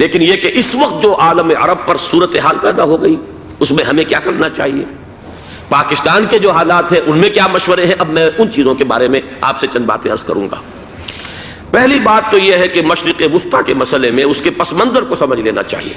لیکن یہ کہ اس وقت جو عالم عرب پر صورتحال پیدا ہو گئی اس میں ہمیں کیا کرنا چاہیے، پاکستان کے جو حالات ہیں ان میں کیا مشورے ہیں، اب میں ان چیزوں کے بارے میں آپ سے چند باتیں عرض کروں گا۔ پہلی بات تو یہ ہے کہ مشرق وسطیٰ کے مسئلے میں اس کے پس منظر کو سمجھ لینا چاہیے۔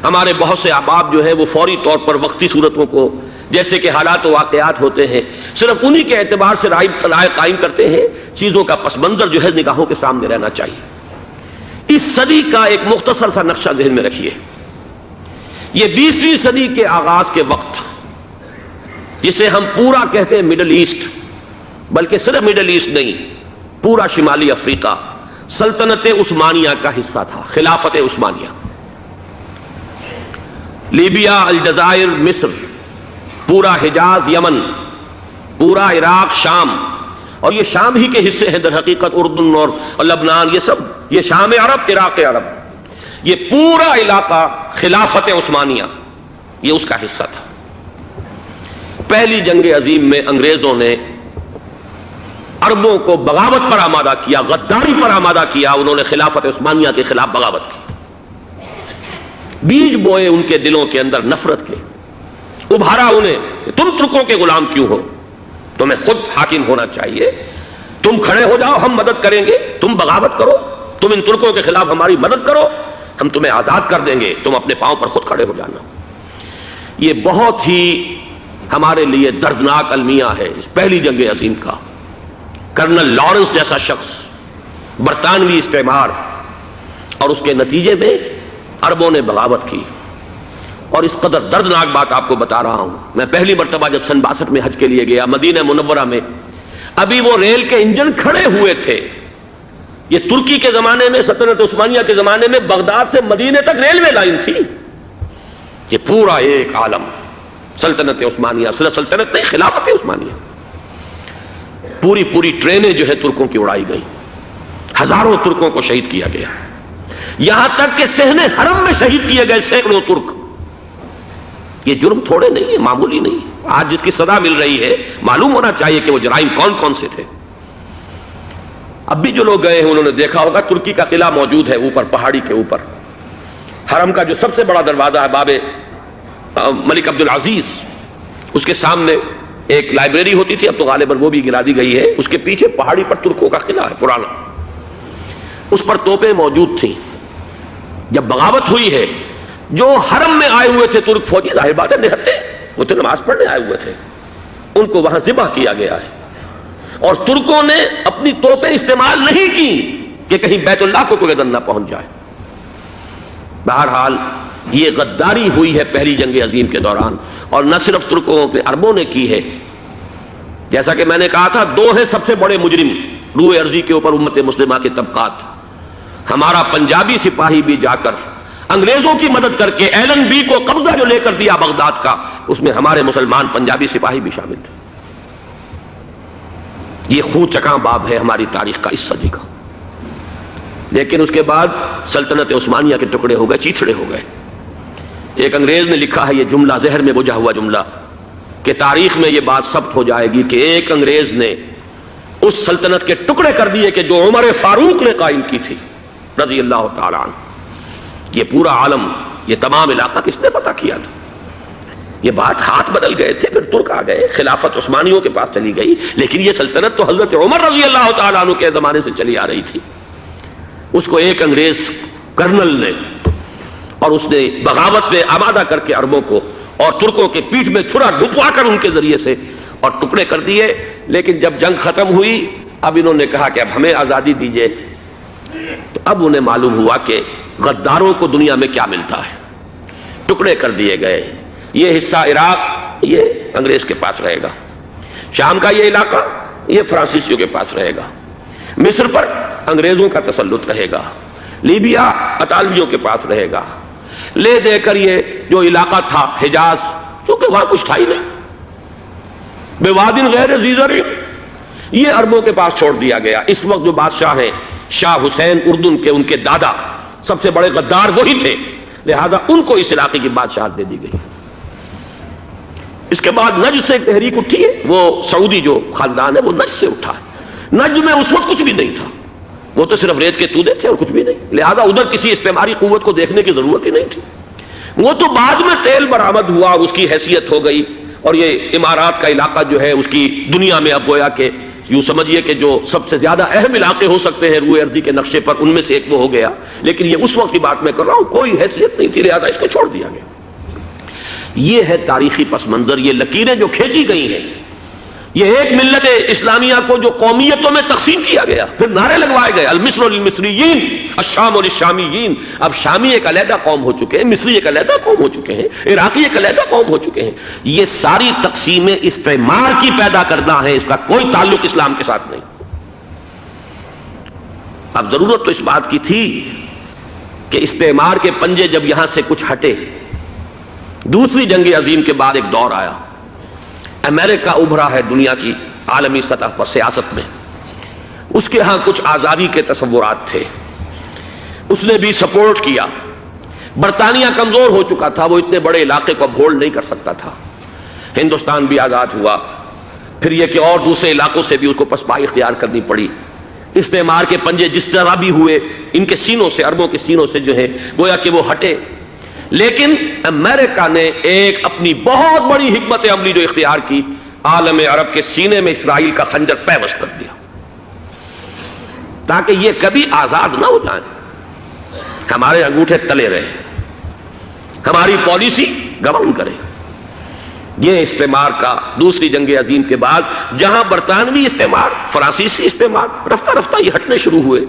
ہمارے بہت سے احباب جو ہیں وہ فوری طور پر وقتی صورتوں کو، جیسے کہ حالات و واقعات ہوتے ہیں، صرف انہی کے اعتبار سے رائے قائم کرتے ہیں، چیزوں کا پس منظر جو ہے نگاہوں کے سامنے رہنا چاہیے۔ اس صدی کا ایک مختصر سا نقشہ ذہن میں رکھیے۔ یہ 20ویں صدی کے آغاز کے وقت، جسے ہم پورا کہتے ہیں مڈل ایسٹ، بلکہ صرف مڈل ایسٹ نہیں، پورا شمالی افریقہ سلطنت عثمانیہ کا حصہ تھا، خلافت عثمانیہ۔ لیبیا، الجزائر، مصر، پورا حجاز، یمن، پورا عراق، شام، اور یہ شام ہی کے حصے ہیں در حقیقت، اردن اور لبنان، یہ سب یہ شام عرب، عراق عرب، یہ پورا علاقہ خلافت عثمانیہ یہ اس کا حصہ تھا۔ پہلی جنگ عظیم میں انگریزوں نے عربوں کو بغاوت پر آمادہ کیا، غداری پر آمادہ کیا، انہوں نے خلافت عثمانیہ کے خلاف بغاوت کی، بیج بوئے ان کے دلوں کے اندر نفرت کے، ابھارا انہیں کہ تم ترکوں کے غلام کیوں ہو، تمہیں خود حاکم ہونا چاہیے، تم کھڑے ہو جاؤ، ہم مدد کریں گے، تم بغاوت کرو، تم ان ترکوں کے خلاف ہماری مدد کرو، ہم تمہیں آزاد کر دیں گے، تم اپنے پاؤں پر خود کھڑے ہو جانا۔ یہ بہت ہی ہمارے لیے دردناک المیہ ہے اس پہلی جنگ عظیم کا۔ کرنل لارنس جیسا شخص، برطانوی استعمار، اور اس کے نتیجے میں عربوں نے بغاوت کی۔ اور اس قدر دردناک بات آپ کو بتا رہا ہوں، میں پہلی مرتبہ جب سن 62 میں حج کے لیے گیا مدینہ منورہ میں، ابھی وہ ریل کے انجن کھڑے ہوئے تھے۔ یہ ترکی کے زمانے میں، سلطنت عثمانیہ کے زمانے میں بغداد سے مدینے تک ریلوے لائن تھی۔ یہ پورا ایک عالم سلطنت عثمانیہ، صرف سلطنت نہیں، خلافت عثمانیہ، پوری ٹرینیں جو ہے ترکوں کی اڑائی گئی، ہزاروں ترکوں کو شہید کیا گیا، یہاں تک کہ صحن حرم میں شہید کیے گئے سینکڑوں ترک۔ یہ جرم تھوڑے نہیں ہے، معمولی نہیں۔ آج جس کی سزا مل رہی ہے، معلوم ہونا چاہیے کہ وہ جرائم کون کون سے تھے۔ اب بھی جو لوگ گئے ہیں انہوں نے دیکھا ہوگا، ترکی کا قلعہ موجود ہے اوپر پہاڑی کے اوپر، حرم کا جو سب سے بڑا دروازہ ہے باب ملک عبدالعزیز، اس کے سامنے ایک لائبریری ہوتی تھی، اب تو غالباً وہ بھی گرا دی گئی ہے، اس کے پیچھے پہاڑی پر ترکوں کا قلعہ ہے پرانا، اس پر توپیں موجود تھیں۔ جب بغاوت ہوئی ہے، جو حرم میں آئے ہوئے تھے ترک فوجی، ظاہر بات ہے نہتے، وہ تو نماز پڑھنے آئے ہوئے تھے، ان کو وہاں ذبح کیا گیا ہے، اور ترکوں نے اپنی توپیں استعمال نہیں کی کہ کہیں بیت اللہ کو کوئی اذن نہ پہنچ جائے۔ بہرحال یہ غداری ہوئی ہے پہلی جنگ عظیم کے دوران، اور نہ صرف ترکوں پہ، عربوں نے کی ہے۔ جیسا کہ میں نے کہا تھا، دو ہیں سب سے بڑے مجرم روئے ارضی کے اوپر امت مسلمہ کے طبقات۔ ہمارا پنجابی سپاہی بھی جا کر انگریزوں کی مدد کر کے ایلن بی کو قبضہ جو لے کر دیا بغداد کا، اس میں ہمارے مسلمان پنجابی سپاہی بھی شامل تھے۔ یہ خون چکاں باب ہے ہماری تاریخ کا اس صدی کا۔ لیکن اس کے بعد سلطنت عثمانیہ کے ٹکڑے ہو گئے، چیتھڑے ہو گئے۔ ایک انگریز نے لکھا ہے یہ جملہ، زہر میں بجھا ہوا جملہ، کہ تاریخ میں یہ بات ثبت ہو جائے گی کہ ایک انگریز نے اس سلطنت کے ٹکڑے کر دیے کہ جو عمر فاروق نے قائم کی تھی رضی اللہ تعالی عنہ۔ یہ پورا عالم، یہ تمام علاقہ کس نے فتح کیا تھا؟ یہ بات ہاتھ بدل گئے تھے، پھر ترک آ گئے، خلافت عثمانیوں کے پاس چلی گئی، لیکن یہ سلطنت تو حضرت عمر رضی اللہ تعالیٰ عنہ کے زمانے سے چلی آ رہی تھی۔ اس کو ایک انگریز کرنل نے، اور اس نے بغاوت میں آمادہ کر کے عربوں کو اور ترکوں کے پیٹھ میں چھرا ڈھپوا کر ان کے ذریعے سے اور ٹکڑے کر دیے۔ لیکن جب جنگ ختم ہوئی، اب انہوں نے کہا کہ اب ہمیں آزادی دیجیے، تو اب انہیں معلوم ہوا کہ غداروں کو دنیا میں کیا ملتا ہے، ٹکڑے کر دیے گئے۔ یہ حصہ عراق یہ انگریز کے پاس رہے گا، شام کا یہ علاقہ یہ فرانسیسیوں کے پاس رہے گا، مصر پر انگریزوں کا تسلط رہے گا، لیبیا اطالویوں کے پاس رہے گا، لے دے کر یہ جو علاقہ تھا حجاز، چونکہ وہاں کچھ تھا ہی نہیں، بوادن غیر ذی زرع، یہ عربوں کے پاس چھوڑ دیا گیا۔ اس وقت جو بادشاہ ہیں شاہ حسین اردن کے، ان کے دادا سب سے بڑے غدار وہی تھے، لہذا ان کو اس علاقے کی بادشاہت دے دی گئی۔ اس کے بعد نجد سے ایک تحریک اٹھی ہے، وہ سعودی جو خاندان ہے وہ نجد سے اٹھا ہے۔ نجد میں اس وقت کچھ بھی نہیں تھا، وہ تو صرف ریت کے تودے تھے اور کچھ بھی نہیں، لہذا ادھر کسی استعماری قوت کو دیکھنے کی ضرورت ہی نہیں تھی۔ وہ تو بعد میں تیل برآمد ہوا اور اس کی حیثیت ہو گئی، اور یہ امارات کا علاقہ جو ہے اس کی دنیا میں اب گویا کہ یوں سمجھیے کہ جو سب سے زیادہ اہم علاقے ہو سکتے ہیں روئے ارضی کے نقشے پر، ان میں سے ایک وہ ہو گیا، لیکن یہ اس وقت کی بات میں کر رہا ہوں، کوئی حیثیت نہیں تھی، لہذا اس کو چھوڑ دیا گیا۔ یہ ہے تاریخی پس منظر، یہ لکیریں جو کھینچی گئی ہیں، یہ ایک ملت اسلامیہ کو جو قومیتوں میں تقسیم کیا گیا، پھر نعرے لگوائے گئے المصر للمصریین الشام للشامیین، اب شامی ایک علیحدہ قوم ہو چکے ہیں، مصری ایک علیحدہ قوم ہو چکے ہیں، عراقی ایک علیحدہ قوم ہو چکے ہیں۔ یہ ساری تقسیمیں استعمار کی پیدا کرنا ہے، اس کا کوئی تعلق اسلام کے ساتھ نہیں۔ اب ضرورت تو اس بات کی تھی کہ استعمار کے پنجے جب یہاں سے کچھ ہٹے، دوسری جنگ عظیم کے بعد ایک دور آیا، امریکہ ابھرا ہے دنیا کی عالمی سطح پر سیاست میں، اس کے ہاں کچھ آزادی کے تصورات تھے، اس نے بھی سپورٹ کیا۔ برطانیہ کمزور ہو چکا تھا، وہ اتنے بڑے علاقے کو ہولڈ نہیں کر سکتا تھا۔ ہندوستان بھی آزاد ہوا، پھر یہ کہ اور دوسرے علاقوں سے بھی اس کو پسپائی اختیار کرنی پڑی۔ استعمار کے پنجے جس طرح بھی ہوئے، ان کے سینوں سے، عربوں کے سینوں سے جو ہے گویا کہ وہ ہٹے، لیکن امریکہ نے ایک اپنی بہت بڑی حکمت عملی جو اختیار کی، عالم عرب کے سینے میں اسرائیل کا خنجر پیوست کر دیا، تاکہ یہ کبھی آزاد نہ ہو جائیں، ہمارے انگوٹھے تلے رہے، ہماری پالیسی گورن کرے۔ یہ استعمار کا دوسری جنگ عظیم کے بعد جہاں برطانوی استعمار، فرانسیسی استعمار رفتہ رفتہ یہ ہٹنے شروع ہوئے،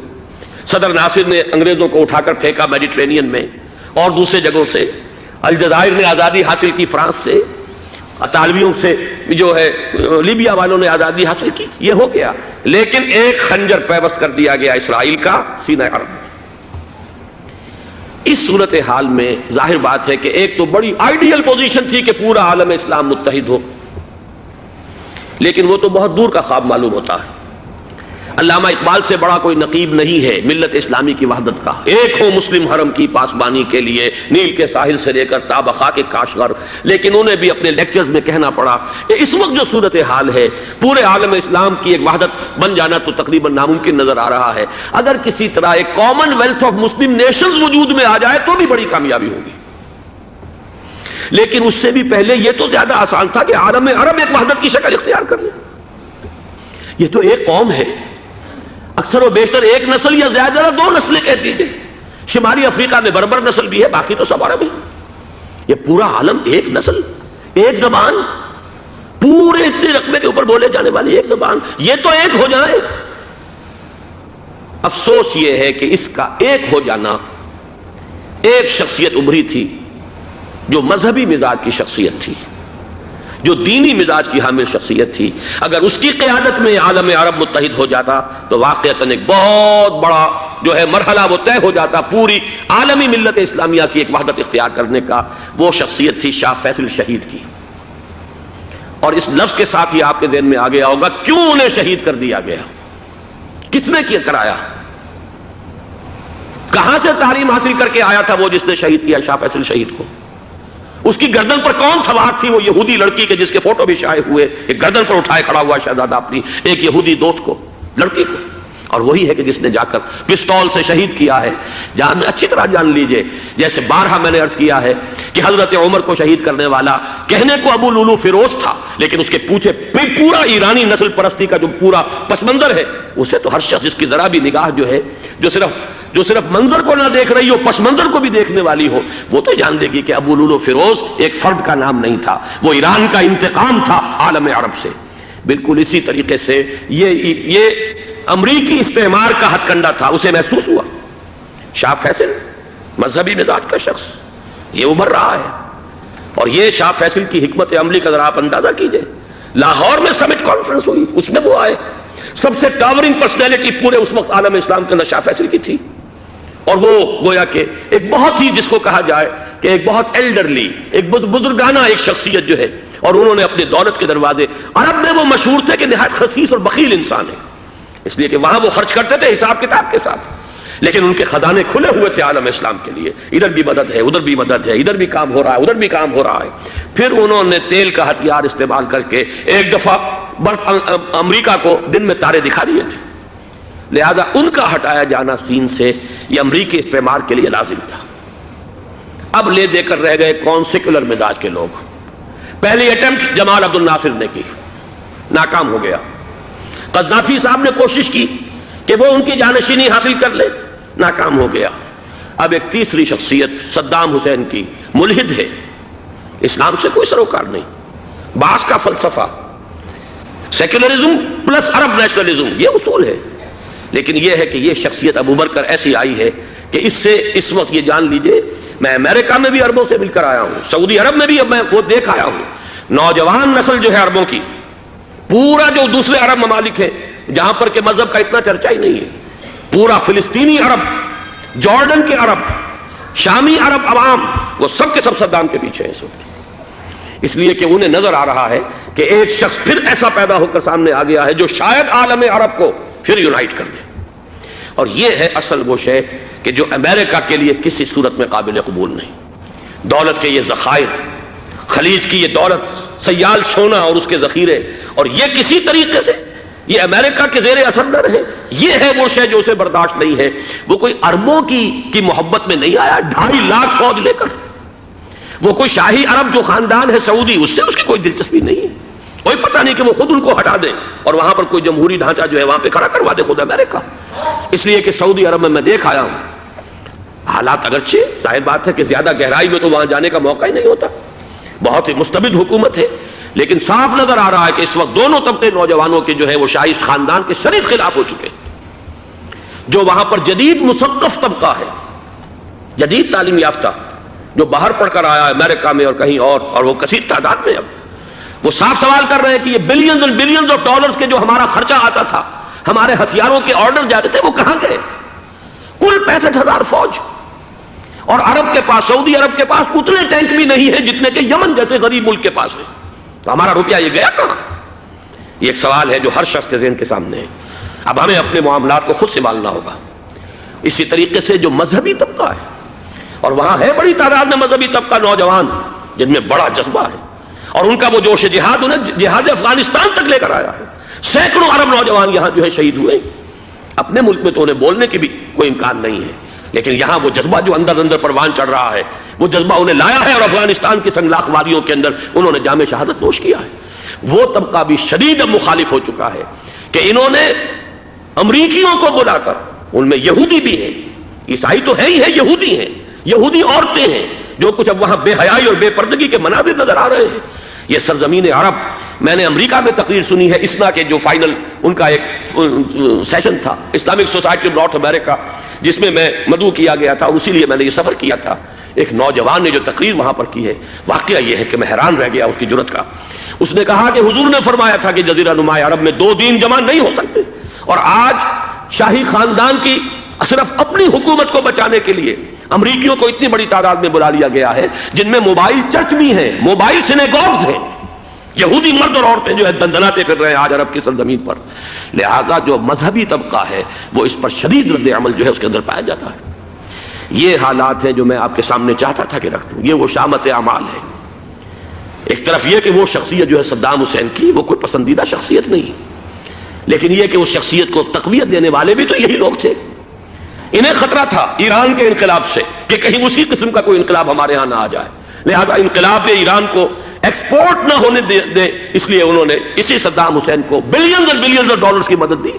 صدر ناصر نے انگریزوں کو اٹھا کر پھینکا میڈیٹرینین میں اور دوسرے جگہوں سے، الجزائر نے آزادی حاصل کی فرانس سے، اطالویوں سے جو ہے لیبیا والوں نے آزادی حاصل کی، یہ ہو گیا، لیکن ایک خنجر پیوست کر دیا گیا اسرائیل کا سینہ عرب میں۔ اس صورتحال میں ظاہر بات ہے کہ ایک تو بڑی آئیڈیل پوزیشن تھی کہ پورا عالم اسلام متحد ہو، لیکن وہ تو بہت دور کا خواب معلوم ہوتا ہے۔ علامہ اقبال سے بڑا کوئی نقیب نہیں ہے ملت اسلامی کی وحدت کا، ایک ہو مسلم حرم کی پاسبانی کے لیے نیل کے ساحل سے لے کر تاب خاک کاشغر، لیکن انہیں بھی اپنے لیکچرز میں کہنا پڑا کہ اس وقت جو صورتحال ہے پورے عالم اسلام کی ایک وحدت بن جانا تو تقریباً ناممکن نظر آ رہا ہے، اگر کسی طرح ایک common wealth of Muslim nations وجود میں آ جائے تو بھی بڑی کامیابی ہوگی، لیکن اس سے بھی پہلے یہ تو زیادہ آسان تھا کہ عالم عرب ایک وحدت کی شکل اختیار کر لے۔ یہ تو ایک قوم ہے، اکثر و بیشتر ایک نسل یا زیادہ دو نسلیں کہتی ہیں، شمالی افریقہ میں بربر نسل بھی ہے، باقی تو سب عرب ہیں۔ یہ پورا عالم ایک نسل، ایک زبان، پورے اتنے رقبے کے اوپر بولے جانے والی ایک زبان، یہ تو ایک ہو جائے۔ افسوس یہ ہے کہ اس کا ایک ہو جانا، ایک شخصیت ابھری تھی جو مذہبی مزاج کی شخصیت تھی، جو دینی مزاج کی حامل شخصیت تھی، اگر اس کی قیادت میں عالم عرب متحد ہو جاتا تو واقعتاً ایک بہت بڑا جو ہے مرحلہ وہ طے ہو جاتا پوری عالمی ملت اسلامیہ کی ایک وحدت اختیار کرنے کا۔ وہ شخصیت تھی شاہ فیصل شہید کی، اور اس لفظ کے ساتھ ہی آپ کے ذہن میں آ گیا ہوگا کیوں انہیں شہید کر دیا گیا، کس نے کیا کرایا، کہاں سے تعلیم حاصل کر کے آیا تھا وہ جس نے شہید کیا شاہ فیصل شہید کو، اس کی گردن پر کون سوار تھی، وہ یہودی لڑکی کے جس کے فوٹو بھی شائع ہوئے، ایک گردن پر اٹھائے کھڑا ہوا شہزادہ اپنی ایک یہودی دوست کو، لڑکی کو، اور وہی ہے کہ جس نے جا کر پستول سے شہید کیا ہے۔ جہاں میں اچھی طرح جان لیجئے، جیسے بارہا میں نے عرض کیا ہے کہ حضرت عمر کو شہید کرنے والا کہنے کو ابو لولو فیروز تھا، لیکن اس کے پیچھے پورا ایرانی نسل پرستی کا جو پورا پس منظر ہے، اسے تو ہر شخص جس کی ذرا بھی نگاہ جو ہے جو صرف منظر کو نہ دیکھ رہی ہو، پس منظر کو بھی دیکھنے والی ہو، وہ تو جان دے گی کہ ابو لولو فیروز ایک فرد کا نام نہیں تھا، وہ ایران کا انتقام تھا عالم عرب سے۔ بالکل اسی طریقے سے یہ امریکی استعمار کا ہتھ کنڈا تھا، اسے محسوس ہوا۔ شاہ فیصل مذہبی مزاج کا شخص یہ ابھر رہا ہے، اور یہ شاہ فیصل کی حکمت عملی کا ذرا آپ اندازہ کیجئے۔ لاہور میں سمٹ کانفرنس ہوئی، اس میں وہ آئے، سب سے ٹاورنگ پرسنالٹی پورے اس وقت عالم اسلام کے اندر شاہ فیصل کی تھی، اور وہ گویا کہ ایک بہت ہی جس کو کہا جائے کہ ایک بہت ایلڈرلی، ایک بزرگانہ ایک شخصیت جو ہے، اور انہوں نے اپنے دولت کے دروازے، عرب میں وہ مشہور تھے کہ نہایت خسیس اور بخیل انسان ہے، اس لیے کہ وہاں وہ خرچ کرتے تھے حساب کتاب کے ساتھ، لیکن ان کے خزانے کھلے ہوئے تھے عالم اسلام کے لیے، ادھر بھی مدد ہے، ادھر بھی مدد ہے، ادھر بھی کام ہو رہا ہے، ادھر بھی کام ہو رہا ہے۔ پھر انہوں نے تیل کا ہتھیار استعمال کر کے ایک دفعہ امریکہ کو دن میں تارے دکھا دیے تھے، لہذا ان کا ہٹایا جانا سین سے یہ امریکی استعمار کے لیے لازم تھا۔ اب لے دے کر رہ گئے کون؟ سیکولر مزاج کے لوگ۔ پہلی اٹمپٹ جمال عبد الناصر نے کی، ناکام ہو گیا۔ قذافی صاحب نے کوشش کی کہ وہ ان کی جانشینی حاصل کر لے، ناکام ہو گیا۔ اب ایک تیسری شخصیت صدام حسین کی، ملحد ہے، اسلام سے کوئی سروکار نہیں، باس کا فلسفہ، سیکولرزم پلس عرب نیشنلزم، یہ اصول ہے۔ لیکن یہ ہے کہ یہ شخصیت ابو بکر ایسی آئی ہے کہ اس سے اس وقت یہ جان لیجئے، میں امریکہ میں بھی عربوں سے مل کر آیا ہوں، سعودی عرب میں بھی اب میں وہ دیکھ آیا ہوں، نوجوان نسل جو ہے عربوں کی، پورا جو دوسرے عرب ممالک ہیں جہاں پر کہ مذہب کا اتنا چرچا ہی نہیں ہے، پورا فلسطینی عرب، جارڈن کے عرب، شامی عرب عوام، وہ سب کے سب صدام کے پیچھے ہیں اس وقت، اس لیے کہ انہیں نظر آ رہا ہے کہ ایک شخص پھر ایسا پیدا ہو کر سامنے آ گیا ہے جو شاید عالم عرب کو پھر یونائٹ کر دے۔ اور یہ ہے اصل وہ شے کہ جو امریکہ کے لیے کسی صورت میں قابل قبول نہیں۔ دولت کے یہ ذخائر، خلیج کی یہ دولت، سیال سونا اور اس کے ذخیرے، اور یہ کسی طریقے سے یہ امریکہ کے زیر اثر نہ رہے، یہ ہے وہ شے جو اسے برداشت نہیں ہے۔ وہ کوئی اربوں کی محبت میں نہیں آیا 2.5 لاکھ فوج لے کر، وہ کوئی شاہی عرب جو خاندان ہے سعودی، اس سے اس کی کوئی دلچسپی نہیں ہے، کوئی پتہ نہیں کہ وہ خود ان کو ہٹا دے اور وہاں پر کوئی جمہوری ڈھانچہ جو ہے وہاں پہ کھڑا کروا دے خود امریکہ۔ اس لیے کہ سعودی عرب میں دیکھ آیا ہوں حالات، اگرچہ ظاہر بات ہے کہ زیادہ گہرائی میں تو وہاں جانے کا موقع ہی نہیں ہوتا، بہت ہی مستبد حکومت ہے، لیکن صاف نظر آ رہا ہے کہ اس وقت دونوں طبقے نوجوانوں کے جو ہے وہ شاہی خاندان کے شدید خلاف ہو چکے ہیں۔ جو وہاں پر جدید مثقف طبقہ ہے، جدید تعلیم یافتہ، جو باہر پڑھ کر آیا ہے امریکہ میں اور کہیں اور وہ کثیر تعداد میں، اب وہ صاف سوال کر رہے ہیں کہ یہ billions and billions of dollars کے جو ہمارا خرچہ آتا تھا، ہمارے ہتھیاروں کے آرڈر جاتے تھے، وہ کہاں گئے؟ کل 65,000 فوج، اور عرب کے پاس، سعودی عرب کے پاس اتنے ٹینک بھی نہیں ہیں جتنے کہ یمن جیسے غریب ملک کے پاس ہے، تو ہمارا روپیہ یہ گیا کہاں؟ یہ ایک سوال ہے جو ہر شخص کے ذہن کے سامنے ہے۔ اب ہمیں اپنے معاملات کو خود سنبھالنا ہوگا۔ اسی طریقے سے جو مذہبی طبقہ ہے، اور وہاں ہے بڑی تعداد میں مذہبی طبقہ نوجوان جن میں بڑا جذبہ ہے، اور ان کا وہ جوش جہاد انہیں جہاد افغانستان تک لے کر آیا ہے۔ سینکڑوں عرب نوجوان یہاں جو ہے شہید ہوئے، اپنے ملک میں تو انہیں بولنے کی بھی کوئی امکان نہیں ہے، لیکن یہاں وہ جذبہ جو اندر اندر پروان چڑھ رہا ہے، وہ جذبہ انہیں لایا ہے، اور افغانستان کی سنگلاخ وادیوں کے اندر انہوں نے جام شہادت نوش کیا ہے۔ وہ طبقہ بھی شدید مخالف ہو چکا ہے کہ انہوں نے امریکیوں کو بلا کر، ان میں یہودی بھی ہیں، عیسائی تو ہے ہی ہے، یہودی ہیں، یہودی عورتیں ہیں، جو کچھ اب وہاں بے حیائی اور بے پردگی کے مناظر نظر آ رہے ہیں۔ یہ سرزمین عرب، میں نے امریکہ میں تقریر سنی ہے، اسنا کے جو فائنل ان کا ایک سیشن تھا، اسلامک سوسائٹی آف نارتھ امریکہ، جس میں میں مدعو کیا گیا تھا، اسی لیے میں نے یہ سفر کیا تھا۔ ایک نوجوان نے جو تقریر وہاں پر کی ہے، واقعہ یہ ہے کہ میں حیران رہ گیا اس کی جرأت کا۔ اس نے کہا کہ حضور نے فرمایا تھا کہ جزیرہ نما عرب میں 2 دین جمع نہیں ہو سکتے، اور آج شاہی خاندان کی صرف اپنی حکومت کو بچانے کے لیے امریکیوں کو اتنی بڑی تعداد میں بلا لیا گیا ہے، جن میں موبائل چرچ بھی ہیں، موبائل سینیگوگز ہیں، یہودی مرد اور عورتیں جو ہے دندناتے پھر رہے ہیں آج عرب کی سرزمین پر۔ لہذا جو مذہبی طبقہ ہے وہ اس پر شدید رد عمل جو ہے اس کے اندر پایا جاتا ہے۔ یہ حالات ہیں جو میں آپ کے سامنے چاہتا تھا کہ رکھ دوں۔ یہ وہ شامت اعمال ہے۔ ایک طرف یہ کہ وہ شخصیت جو ہے صدام حسین کی، وہ کوئی پسندیدہ شخصیت نہیں، لیکن یہ کہ اس شخصیت کو تقویت دینے والے بھی تو یہی لوگ تھے۔ انہیں خطرہ تھا ایران کے انقلاب سے کہ کہیں اسی قسم کا کوئی انقلاب ہمارے ہاں نہ آ جائے، لہذا انقلاب ایران کو ایکسپورٹ نہ ہونے دے، اس لیے انہوں نے اسی صدام حسین کو بلینز اور بلینز آف ڈالرز کی مدد دی۔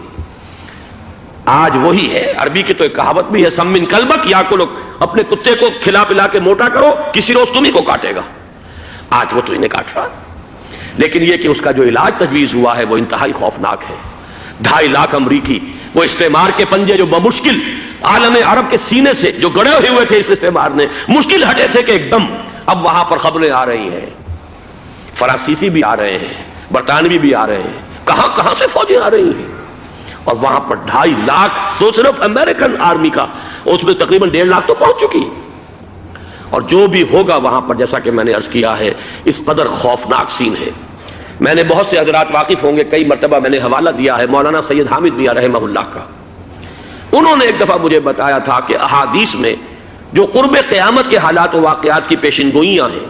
آج وہی ہے، عربی کی تو ایک کہاوت بھی ہے، سمن کلبک، یا کو لوگ اپنے کتے کو کھلا پلا کے موٹا کرو، کسی روز تمہیں کو کاٹے گا۔ آج وہ تو انہیں کاٹ رہا، لیکن یہ کہ اس کا جو علاج تجویز ہوا ہے وہ انتہائی خوفناک ہے۔ 2.5 لاکھ امریکی، وہ استعمار کے پنجے جو بمشکل عالم عرب کے سینے سے جو گڑے ہوئے تھے اس استعمار نے، مشکل ہٹے تھے کہ ایک دم اب وہاں پر خبریں آ رہی ہیں، فرانسیسی بھی آ رہے ہیں، برطانوی بھی آ رہے ہیں، کہاں کہاں سے فوجیں آ رہی ہیں، اور وہاں پر 2.5 لاکھ تو صرف امریکن آرمی کا، اس میں تقریباً 1.5 لاکھ تو پہنچ چکی، اور جو بھی ہوگا وہاں پر جیسا کہ میں نے عرض کیا ہے اس قدر خوفناک سین ہے۔ میں نے بہت سے حضرات واقف ہوں گے، کئی مرتبہ میں نے حوالہ دیا ہے مولانا سید حامد میاں رحمہ اللہ کا۔ انہوں نے ایک دفعہ مجھے بتایا تھا کہ احادیث میں جو قرب قیامت کے حالات و واقعات کی پیشن گوئیاں ہیں،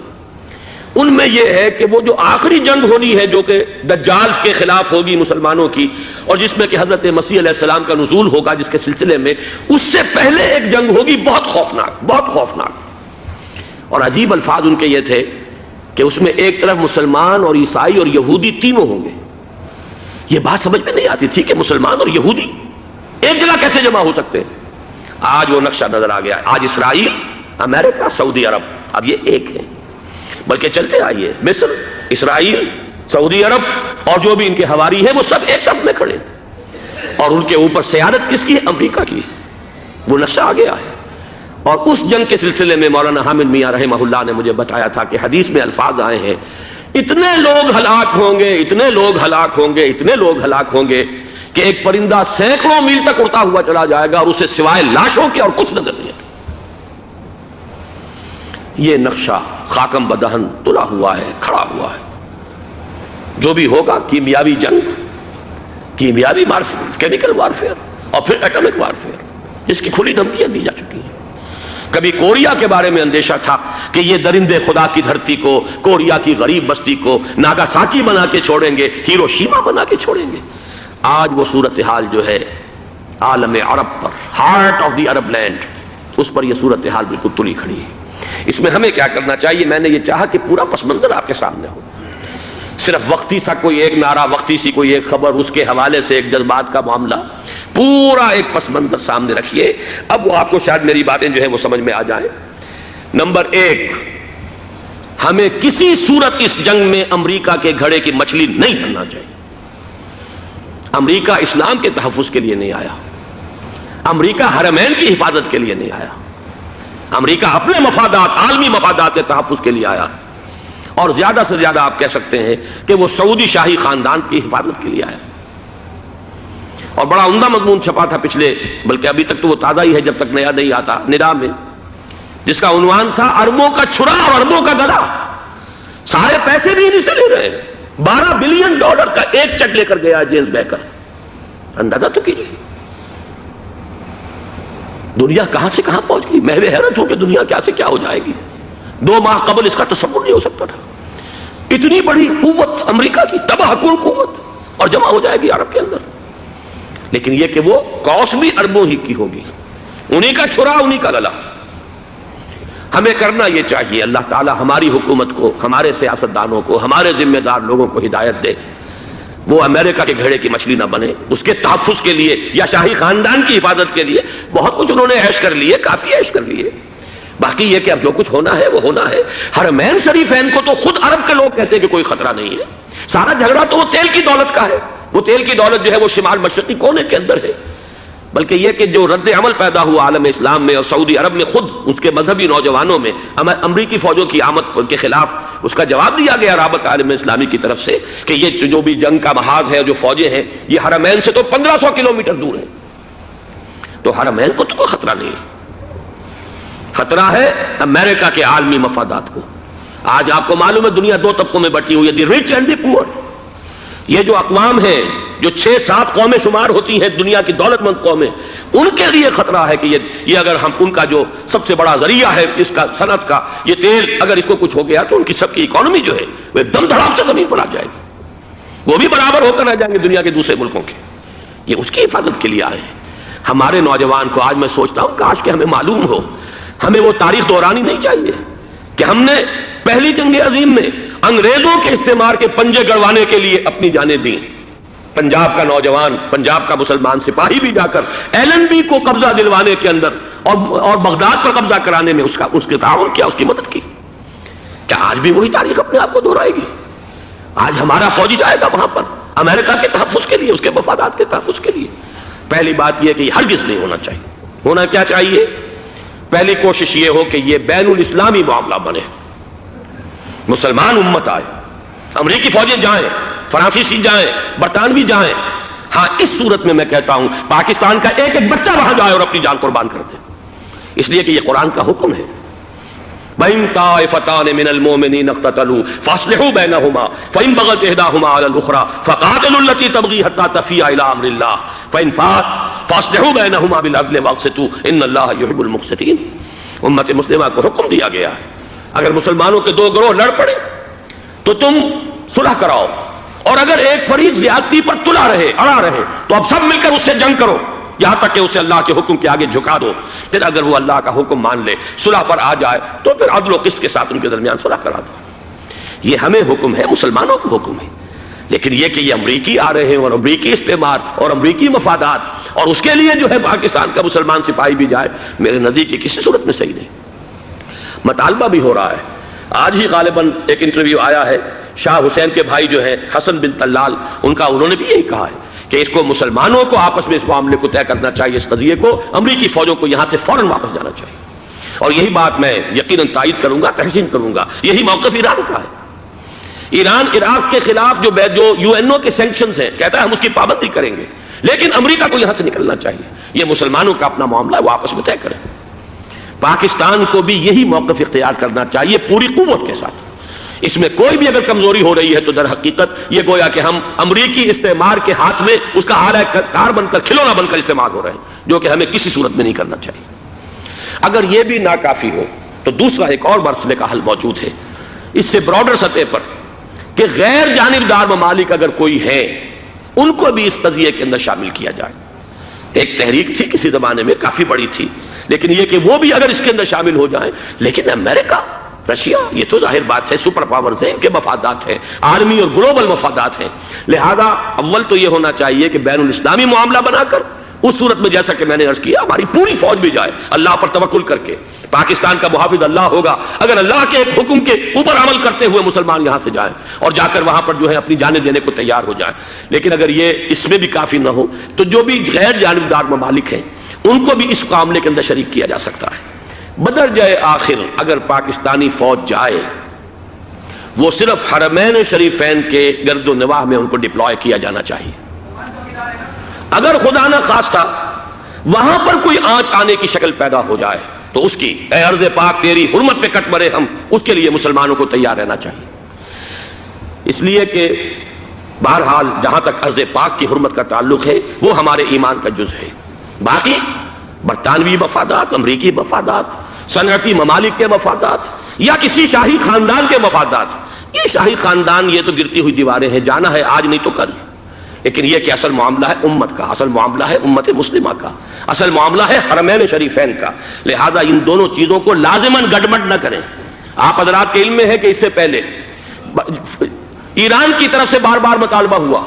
ان میں یہ ہے کہ وہ جو آخری جنگ ہونی ہے جو کہ دجال کے خلاف ہوگی مسلمانوں کی، اور جس میں کہ حضرت مسیح علیہ السلام کا نزول ہوگا جس کے سلسلے میں، اس سے پہلے ایک جنگ ہوگی بہت خوفناک، بہت خوفناک۔ اور عجیب الفاظ ان کے یہ تھے کہ اس میں ایک طرف مسلمان اور عیسائی اور یہودی تینوں ہوں گے۔ یہ بات سمجھ میں نہیں آتی تھی کہ مسلمان اور یہودی ایک جگہ کیسے جمع ہو سکتے ہیں۔ آج وہ نقشہ نظر آ گیا ہے۔ آج اسرائیل، امریکہ، سعودی عرب اب یہ ایک ہیں، بلکہ چلتے آئیے مصر، اسرائیل، سعودی عرب اور جو بھی ان کے حواری ہیں وہ سب ایک صف میں کھڑے ہیں، اور ان کے اوپر سیادت کس کی ہے؟ امریکہ کی۔ وہ نقشہ آ گیا ہے۔ اور اس جنگ کے سلسلے میں مولانا حامد میاں رحمہ اللہ نے مجھے بتایا تھا کہ حدیث میں الفاظ آئے ہیں، اتنے لوگ ہلاک ہوں گے، اتنے لوگ ہلاک ہوں گے، اتنے لوگ ہلاک ہوں گے کہ ایک پرندہ سینکڑوں میل تک اڑتا ہوا چلا جائے گا اور اسے سوائے لاشوں کے اور کچھ نظر نہیں آئے۔ یہ نقشہ خاکم بدہن تلا ہوا ہے، کھڑا ہوا ہے۔ جو بھی ہوگا کیمیاوی جنگ، کیمیاوی کیمیکل وارفیئر اور پھر ایٹمک وارفیئر، جس کی کھلی دھمکیاں دی جا چکی ہیں۔ کبھی کوریا کے بارے میں اندیشہ تھا کہ یہ درندے خدا کی دھرتی کو، کوریا کی غریب بستی کو ناگاساکی بنا کے چھوڑیں گے، ہیروشیما بنا کے چھوڑیں گے۔ آج وہ صورتحال جو ہے عالم عرب پر، heart of the Arab land, اس پر یہ صورتحال بالکل تلی کھڑی ہے۔ اس میں ہمیں کیا کرنا چاہیے؟ میں نے یہ چاہا کہ پورا پس منظر آپ کے سامنے ہو، صرف وقتی سا کوئی ایک نعرہ، وقتی سی کوئی ایک خبر، اس کے حوالے سے ایک جذبات کا معاملہ، پورا ایک پس منظر سامنے رکھیے۔ اب وہ آپ کو شاید میری باتیں جو ہیں وہ سمجھ میں آ جائیں۔ نمبر ایک، ہمیں کسی صورت اس جنگ میں امریکہ کے گھڑے کی مچھلی نہیں بننا چاہیے۔ امریکہ اسلام کے تحفظ کے لیے نہیں آیا، امریکہ حرمین کی حفاظت کے لیے نہیں آیا، امریکہ اپنے مفادات، عالمی مفادات کے تحفظ کے لیے آیا، اور زیادہ سے زیادہ آپ کہہ سکتے ہیں کہ وہ سعودی شاہی خاندان کی حفاظت کے لیے آیا۔ اور بڑا عمدہ مضمون چھپا تھا پچھلے، بلکہ ابھی تک تو وہ تازہ ہی ہے جب تک نیا نہیں آتا، ندا میں، جس کا عنوان تھا اربوں کا چھرا اور اربوں کا گدا۔ سارے پیسے بھی انہیں سے لے رہے ہیں۔ $12 بلین کا ایک چیک لے کر گیا جیمز بیکر۔ اندازہ تو کیجیے دنیا کہاں سے کہاں پہنچ گئی۔ میں حیرت ہوں کہ دنیا کیا سے کیا ہو جائے گی۔ 2 ماہ قبل اس کا تصور نہیں ہو سکتا تھا۔ اتنی بڑی قوت امریکہ کی، تباہ کن قوت، اور جمع ہو جائے گی عرب کے اندر۔ لیکن یہ کہ وہ کاسٹ بھی اربوں ہی کی ہوگی، انہی کا چھرا، انہی کا گلا۔ ہمیں کرنا یہ چاہیے، اللہ تعالی ہماری حکومت کو، ہمارے سیاستدانوں کو، ہمارے ذمہ دار لوگوں کو ہدایت دے، وہ امریکہ کے گھڑے کی مچھلی نہ بنے۔ اس کے تحفظ کے لیے یا شاہی خاندان کی حفاظت کے لیے بہت کچھ انہوں نے عیش کر لیے، کافی عیش کر لیے۔ باقی یہ کہ اب جو کچھ ہونا ہے وہ ہونا ہے۔ حرمین شریفین کو تو خود عرب کے لوگ کہتے ہیں کہ کوئی خطرہ نہیں ہے۔ سارا جھگڑا تو وہ تیل کی دولت کا ہے۔ وہ تیل کی دولت جو ہے وہ شمال مشرقی کونے کے اندر ہے۔ بلکہ یہ کہ جو رد عمل پیدا ہوا عالم اسلام میں اور سعودی عرب میں، خود اس کے مذہبی نوجوانوں میں امریکی فوجوں کی آمد کے خلاف اس کا جواب دیا گیا رابطہ عالم اسلامی کی طرف سے کہ یہ جو بھی جنگ کا محاذ ہے، جو فوجیں ہیں، یہ حرمین سے تو 1500 کلومیٹر دور ہیں، تو حرمین کو تو کوئی خطرہ نہیں ہے۔ خطرہ ہے امریکہ کے عالمی مفادات کو۔ آج آپ کو معلوم ہے دنیا 2 طبقوں میں بٹی ہوئی ہے، دی رچ اینڈ دی پور۔ یہ جو اقوام ہیں، جو 6-7 قومیں شمار ہوتی ہیں دنیا کی دولت مند قومیں، ان کے لیے خطرہ ہے کہ یہ اگر ہم ان کا جو سب سے بڑا ذریعہ ہے اس کا صنعت کا، یہ تیل، اگر اس کو کچھ ہو گیا تو ان کی سب کی اکانومی جو ہے وہ ایک دم دھڑام سے زمین پر آ جائے گی، وہ بھی برابر ہو کر آ جائیں گے دنیا کے دوسرے ملکوں کے۔ یہ اس کی حفاظت کے لیے آئے ہیں۔ ہمارے نوجوان کو آج میں سوچتا ہوں کاش کہ ہمیں معلوم ہو، ہمیں وہ تاریخ دہرانی نہیں چاہیے کہ ہم نے پہلی جنگ عظیم میں انگریزوں کے استعمار کے پنجے گڑوانے کے لیے اپنی جانیں دیں۔ پنجاب کا نوجوان، پنجاب کا مسلمان سپاہی بھی جا کر LNB کو قبضہ دلوانے کے اندر اور بغداد پر قبضہ کرانے میں اس کے تعاون کیا، اس کی مدد کی۔ کیا آج بھی وہی تاریخ اپنے آپ کو دہرائے گی؟ آج ہمارا فوجی جائے گا وہاں پر امریکہ کے تحفظ کے لیے، اس کے مفادات کے تحفظ کے لیے۔ پہلی بات یہ کہ یہ ہرگز نہیں ہونا چاہیے۔ ہونا کیا چاہیے؟ پہلی کوشش یہ ہو کہ یہ بین الاسلامی معاملہ بنے، مسلمان امت آئے، امریکی فوجیں جائیں، فرانسیسی جائیں، برطانوی جائیں۔ ہاں اس صورت میں کہتا ہوں پاکستان کا ایک ایک بچہ وہاں جائے اور اپنی جان قربان کر دے، اس لیے کہ یہ قرآن کا حکم ہے۔ وَإِن طَائِفَتَانِ مِنَ الْمُؤْمِنِينَ اقْتَتَلُوا فَأَصْلِحُوا بَيْنَهُمَا فَإِن بَغَتْ إِحْدَاهُمَا عَلَى الْأُخْرَى فَقَاتِلُوا الَّتِي تَبْغِي حَتَّى تَفِيءَ إِلَى أَمْرِ اللَّهِ فَإِن فَاءَتْ فَأَصْلِحُوا بَيْنَهُمَا بِالْعَدْلِ وَأَقْسِطُوا إِنَّ اللَّهَ يُحِبُّ الْمُقْسِطِينَ۔ امت مسلمہ کو حکم دیا گیا ہے اگر مسلمانوں کے 2 گروہ لڑ پڑے تو تم صلح کراؤ، اور اگر ایک فریق زیادتی پر تلا رہے، اڑا رہے، تو اب سب مل کر اس سے جنگ کرو یہاں تک کہ اسے اللہ کے حکم کے آگے جھکا دو۔ پھر اگر وہ اللہ کا حکم مان لے، صلح پر آ جائے، تو پھر عدل و قسط کے ساتھ ان کے درمیان صلح کرا دو۔ یہ ہمیں حکم ہے، مسلمانوں کو حکم ہے۔ لیکن یہ کہ یہ امریکی آ رہے ہیں اور امریکی استعمار اور امریکی مفادات، اور اس کے لیے جو ہے پاکستان کا مسلمان سپاہی بھی جائے، میرے نزدیک کی کسی صورت میں صحیح نہیں۔ مطالبہ بھی ہو رہا ہے، آج ہی غالباً ایک انٹرویو آیا ہے، شاہ حسین کے بھائی جو ہیں حسن بن طلال، انہوں نے بھی یہی کہا ہے کہ اس کو مسلمانوں کو آپس میں اس معاملے کو طے کرنا چاہیے، اس قضیے کو، امریکی فوجوں کو یہاں سے فوراً واپس جانا چاہیے۔ اور یہی بات میں یقیناً تائید کروں گا، تحسین کروں گا، یہی موقف ایران کا ہے۔ ایران عراق کے خلاف جو UN کے سینکشنز ہیں، کہتا ہے ہم اس کی پابندی کریں گے، لیکن امریکہ کو یہاں سے نکلنا چاہیے۔ یہ مسلمانوں کا اپنا معاملہ ہے، وہ آپس میں طے کریں۔ پاکستان کو بھی یہی موقف اختیار کرنا چاہیے پوری قوت کے ساتھ۔ اس میں کوئی بھی اگر کمزوری ہو رہی ہے تو در حقیقت یہ گویا کہ ہم امریکی استعمار کے ہاتھ میں اس کا آلہ کار بن کر، کھلونا بن کر استعمال ہو رہے ہیں، جو کہ ہمیں کسی صورت میں نہیں کرنا چاہیے۔ اگر یہ بھی ناکافی ہو تو دوسرا ایک اور مسئلے کا حل موجود ہے، اس سے براڈر سطح پر، کہ غیر جانبدار ممالک اگر کوئی ہے، ان کو بھی اس قضیے کے اندر شامل کیا جائے۔ ایک تحریک تھی کسی زمانے میں، کافی بڑی تھی، لیکن یہ کہ وہ بھی اگر اس کے اندر شامل ہو جائیں۔ لیکن امریکہ، رشیا، یہ تو ظاہر بات ہے سپر پاورز ہیں، ان کے مفادات ہیں، عالمی اور گلوبل مفادات ہیں، لہذا اول تو یہ ہونا چاہیے کہ بین الاسلامی معاملہ بنا کر، اس صورت میں جیسا کہ میں نے عرض کیا، ہماری پوری فوج بھی جائے اللہ پر توکل کر کے۔ پاکستان کا محافظ اللہ ہوگا، اگر اللہ کے ایک حکم کے اوپر عمل کرتے ہوئے مسلمان یہاں سے جائیں اور جا کر وہاں پر جو ہے اپنی جانیں دینے کو تیار ہو جائیں۔ لیکن اگر یہ اس میں بھی کافی نہ ہو تو جو بھی غیر جانبدار ممالک ہیں ان کو بھی اس معاملے کے اندر شریک کیا جا سکتا ہے۔ بدرجۂ آخر اگر پاکستانی فوج جائے، وہ صرف حرمین شریفین کے گرد و نواح میں ان کو ڈپلوائے کیا جانا چاہیے۔ اگر خدا نہ خواستہ وہاں پر کوئی آنچ آنے کی شکل پیدا ہو جائے تو اس کی، اے ارض پاک تیری حرمت پہ کٹ مرے ہم، اس کے لیے مسلمانوں کو تیار رہنا چاہیے۔ اس لیے کہ بہرحال جہاں تک ارض پاک کی حرمت کا تعلق ہے وہ ہمارے ایمان کا جز ہے۔ باقی برطانوی مفادات، امریکی مفادات، صنعتی ممالک کے مفادات، یا کسی شاہی خاندان کے مفادات، یہ شاہی خاندان یہ تو گرتی ہوئی دیواریں ہیں، جانا ہے آج نہیں تو کل۔ لیکن یہ کہ اصل معاملہ ہے امت کا، اصل معاملہ ہے امت مسلمہ کا، اصل معاملہ ہے حرمین شریفین کا، لہذا ان دونوں چیزوں کو لازماً گڈمڈ نہ کریں۔ آپ حضرات کے علم میں ہے کہ اس سے پہلے ایران کی طرف سے بار بار مطالبہ ہوا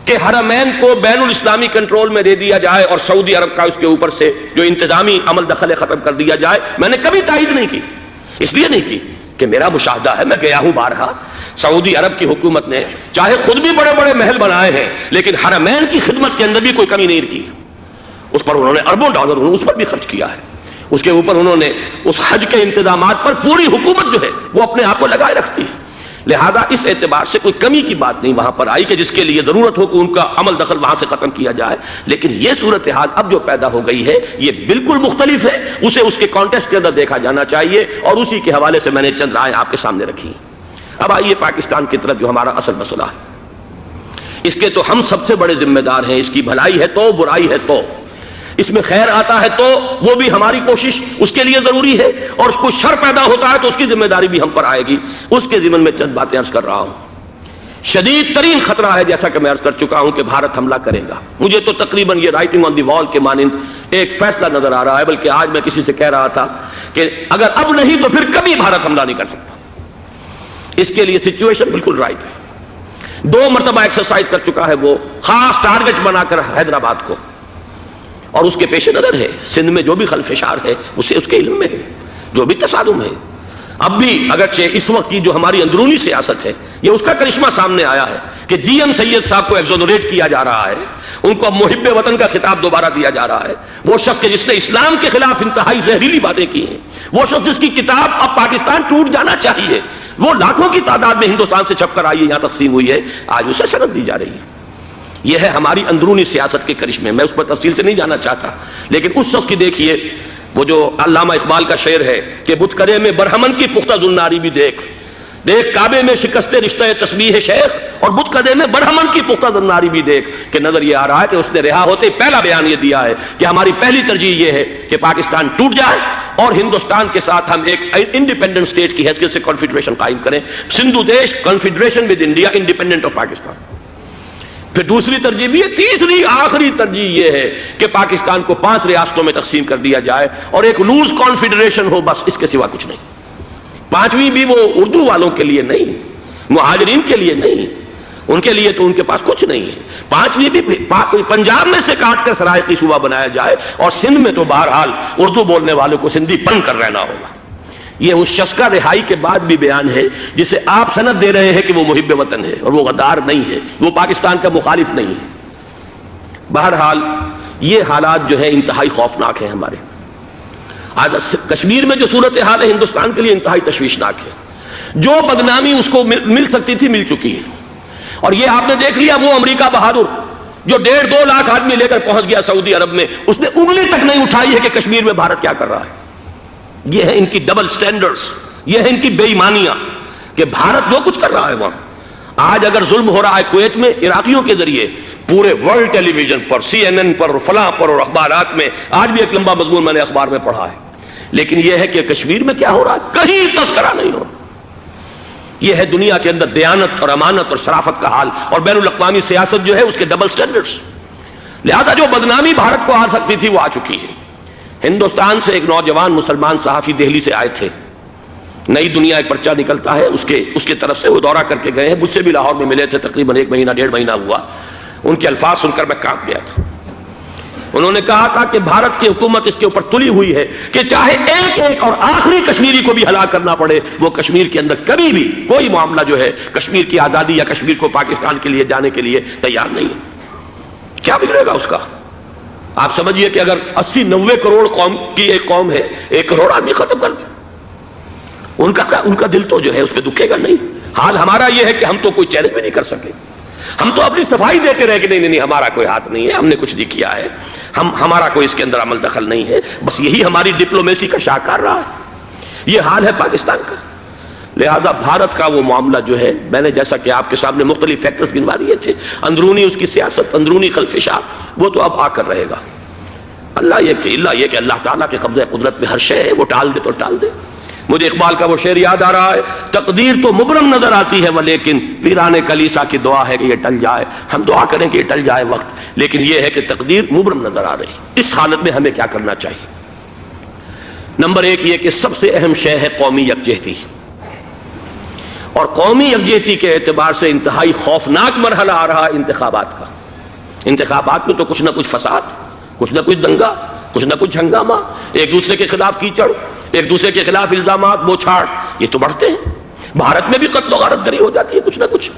کہ حرمین کو بین الاسلامی کنٹرول میں دے دیا جائے اور سعودی عرب کا اس کے اوپر سے جو انتظامی عمل دخل ختم کر دیا جائے۔ میں نے کبھی تائید نہیں کی، اس لیے نہیں کی کہ میرا مشاہدہ ہے، میں گیا ہوں بارہا، سعودی عرب کی حکومت نے چاہے خود بھی بڑے بڑے محل بنائے ہیں لیکن حرمین کی خدمت کے اندر بھی کوئی کمی نہیں کی۔ اس پر انہوں نے اربوں ڈالر اس پر بھی خرچ کیا ہے، اس کے اوپر انہوں نے اس حج کے انتظامات پر پوری حکومت جو ہے وہ اپنے آپ کو لگائے رکھتی ہے۔ لہذا اس اعتبار سے کوئی کمی کی بات نہیں وہاں پر آئی کہ جس کے لیے ضرورت ہو کہ ان کا عمل دخل وہاں سے ختم کیا جائے۔ لیکن یہ صورتحال اب جو پیدا ہو گئی ہے یہ بالکل مختلف ہے، اسے اس کے کانٹیکسٹ کے اندر دیکھا جانا چاہیے، اور اسی کے حوالے سے میں نے چند رائے آپ کے سامنے رکھی۔ اب آئیے پاکستان کی طرف، جو ہمارا اصل مسئلہ ہے، اس کے تو ہم سب سے بڑے ذمہ دار ہیں۔ اس کی بھلائی ہے تو، برائی ہے تو، اس میں خیر آتا ہے تو وہ بھی ہماری کوشش اس کے لیے ضروری ہے، اور کوئی شر پیدا ہوتا ہے تو اس کی ذمہ داری بھی ہم پر آئے گی۔ اس کے ضمن میں چند باتیں عرض کر رہا ہوں۔ شدید ترین خطرہ ہے، جیسا کہ میں عرض کر چکا ہوں، کہ بھارت حملہ کرے گا۔ مجھے تو تقریباً یہ رائٹنگ آن دی وال کے مانند ایک فیصلہ نظر آ رہا ہے، بلکہ آج میں کسی سے کہہ رہا تھا کہ اگر اب نہیں تو پھر کبھی بھارت حملہ نہیں کر سکتا۔ اس کے لیے سچویشن بالکل رائٹ ہے۔ 2 مرتبہ ایکسرسائز کر چکا ہے وہ، خاص ٹارگٹ بنا کر حیدرآباد کو، اور اس کے پیش نظر ہے سندھ میں جو بھی خلفشار ہے اسے اس کے علم میں ہے، جو بھی تصادم ہے۔ اب بھی اگرچہ اس وقت کی جو ہماری اندرونی سیاست ہے یہ اس کا کرشمہ سامنے آیا ہے کہ جی ایم سید صاحب کو ایگزونریٹ کیا جا رہا ہے، ان کو اب محب وطن کا خطاب دوبارہ دیا جا رہا ہے۔ وہ شخص کہ جس نے اسلام کے خلاف انتہائی زہریلی باتیں کی ہیں، وہ شخص جس کی کتاب اب پاکستان ٹوٹ جانا چاہیے، وہ لاکھوں کی تعداد میں ہندوستان سے چھپ کر آئی ہے، یہاں تقسیم ہوئی ہے، آج اسے سند دی جا رہی ہے۔ یہ ہے ہماری اندرونی سیاست کے کرشمے، میں اس پر تفصیل سے نہیں جانا چاہتا، لیکن اس شخص کی دیکھیے، وہ جو علامہ اقبال کا شعر ہے کہ بتکرے میں برہمن کی پختہ زناری بھی دیکھ، دیکھ کعبے میں شکست رشتہ تسبیح شیخ، اور بتکدے میں برہمن کی پختہ زناری بھی دیکھ، کہ نظر یہ آ رہا ہے کہ اس نے رہا ہوتے پہلا بیان یہ دیا ہے کہ ہماری پہلی ترجیح یہ ہے کہ پاکستان ٹوٹ جائے، اور ہندوستان کے ساتھ ہم ایک انڈیپینڈنٹ اسٹیٹ کی حیثیت سے کانفیڈریشن قائم کریں، سندھو دیش confederation with India independent of Pakistan. پھر دوسری ترجیح بھی ہے، تیسری آخری ترجیح یہ ہے کہ پاکستان کو 5 ریاستوں میں تقسیم کر دیا جائے اور ایک لوز کانفیڈریشن ہو، بس اس کے سوا کچھ نہیں۔ 5ویں بھی وہ اردو والوں کے لیے نہیں، مہاجرین کے لیے نہیں، ان کے لیے تو ان کے پاس کچھ نہیں ہے۔ 5ویں بھی پنجاب میں سے کاٹ کر سرائیکی صوبہ بنایا جائے، اور سندھ میں تو بہرحال اردو بولنے والوں کو سندھی بن کر رہنا ہوگا۔ یہ اس شخص کا رہائی کے بعد بھی بیان ہے جسے آپ سند دے رہے ہیں کہ وہ محب وطن ہے، اور وہ غدار نہیں ہے، وہ پاکستان کا مخالف نہیں ہے۔ بہرحال یہ حالات جو ہیں انتہائی خوفناک ہیں ہمارے۔ آج کشمیر میں جو صورتحال ہے ہندوستان کے لیے انتہائی تشویشناک ہے۔ جو بدنامی اس کو مل سکتی تھی مل چکی ہے، اور یہ آپ نے دیکھ لیا وہ امریکہ بہادر جو 1.5-2 لاکھ آدمی لے کر پہنچ گیا سعودی عرب میں، اس نے انگلی تک نہیں اٹھائی ہے کہ کشمیر میں بھارت کیا کر رہا ہے۔ یہ ہے ان کی ڈبل سٹینڈرڈز، یہ ہے ان کی بے ایمانیاں کہ بھارت جو کچھ کر رہا ہے وہاں۔ آج اگر ظلم ہو رہا ہے کویت میں عراقیوں کے ذریعے، پورے ورلڈ ٹیلی ویژن پر، CNN پر، فلاں پر، اور اخبارات میں، آج بھی ایک لمبا مضمون میں نے اخبار میں پڑھا ہے، لیکن یہ ہے کہ کشمیر میں کیا ہو رہا ہے کہیں تذکرہ نہیں ہو رہا۔ یہ ہے دنیا کے اندر دیانت اور امانت اور شرافت کا حال، اور بین الاقوامی سیاست جو ہے اس کے ڈبل سٹینڈرڈز۔ لہذا جو بدنامی بھارت کو آ سکتی تھی وہ آ چکی ہے۔ ہندوستان سے ایک نوجوان مسلمان صحافی دہلی سے آئے تھے، نئی دنیا ایک پرچہ نکلتا ہے اس کے طرف سے، وہ دورہ کر کے گئے ہیں، مجھ سے بھی لاہور میں ملے تھے، تقریباً 1 مہینہ 1.5 مہینہ ہوا۔ ان کے الفاظ سن کر میں کانپ گیا تھا۔ انہوں نے کہا تھا کہ بھارت کی حکومت اس کے اوپر تلی ہوئی ہے کہ چاہے ایک اور آخری کشمیری کو بھی ہلاک کرنا پڑے، وہ کشمیر کے اندر کبھی بھی کوئی معاملہ جو ہے کشمیر کی آزادی یا کشمیر کو پاکستان کے لیے جانے کے لیے تیار نہیں ہے۔ کیا بگڑے گا اس کا؟ آپ سمجھیے کہ اگر 80-90 کروڑ قوم کی ایک قوم ہے، 1 کروڑ آدمی ختم کر دیں، ان کا دل تو جو ہے اس پہ دکھے گا نہیں۔ حال ہمارا یہ ہے کہ ہم تو کوئی چیلنج بھی نہیں کر سکے، ہم تو اپنی صفائی دیتے رہے کہ نہیں ہمارا کوئی ہاتھ نہیں ہے، ہم نے کچھ نہیں کیا ہے، ہمارا کوئی اس کے اندر عمل دخل نہیں ہے، بس یہی ہماری ڈپلومیسی کا شاہکار رہا ہے۔ یہ حال ہے پاکستان کا۔ لہذا بھارت کا وہ معاملہ جو ہے، میں نے جیسا کہ آپ کے سامنے مختلف فیکٹرز گنوا دیے تھے، اندرونی اس کی سیاست، اندرونی خلفشاں، وہ تو اب آ کر رہے گا۔ اللہ یہ کہ اللہ تعالیٰ کے قبضہ قدرت میں ہر شے ہے، وہ ٹال دے تو ٹال دے۔ مجھے اقبال کا وہ شعر یاد آ رہا ہے، تقدیر تو مبرم نظر آتی ہے ولیکن پیران کلیسا کی دعا ہے کہ یہ ٹل جائے۔ ہم دعا کریں کہ یہ ٹل جائے وقت، لیکن یہ ہے کہ تقدیر مبرم نظر آ رہی۔ اس حالت میں ہمیں کیا کرنا چاہیے؟ نمبر 1 یہ کہ سب سے اہم شے ہے قومی یکجہتی، اور قومی یکجہتی کے اعتبار سے انتہائی خوفناک مرحلہ آ رہا ہے انتخابات کا۔ انتخابات میں تو کچھ نہ کچھ فساد، کچھ نہ کچھ دنگا، کچھ نہ کچھ ہنگامہ، ایک دوسرے کے خلاف کیچڑ، ایک دوسرے کے خلاف الزامات، بوچھاڑ، یہ تو بڑھتے ہیں۔ بھارت میں بھی قتل و غارت گری ہو جاتی ہے کچھ نہ کچھ۔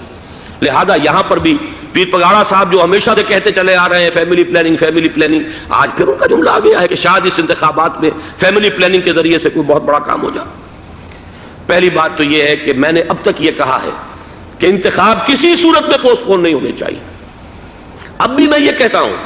لہذا یہاں پر بھی پیر پگاڑا صاحب جو ہمیشہ سے کہتے چلے آ رہے ہیں فیملی پلاننگ، آج پھر ان کا جملہ آ گیا ہے کہ شاید اس انتخابات میں فیملی پلاننگ کے ذریعے سے کوئی بہت بڑا کام ہو جائے۔ پہلی بات تو یہ ہے کہ میں نے اب تک یہ کہا ہے کہ انتخاب کسی صورت میں پوسٹ پون نہیں ہونے چاہیے۔ اب بھی میں یہ کہتا ہوں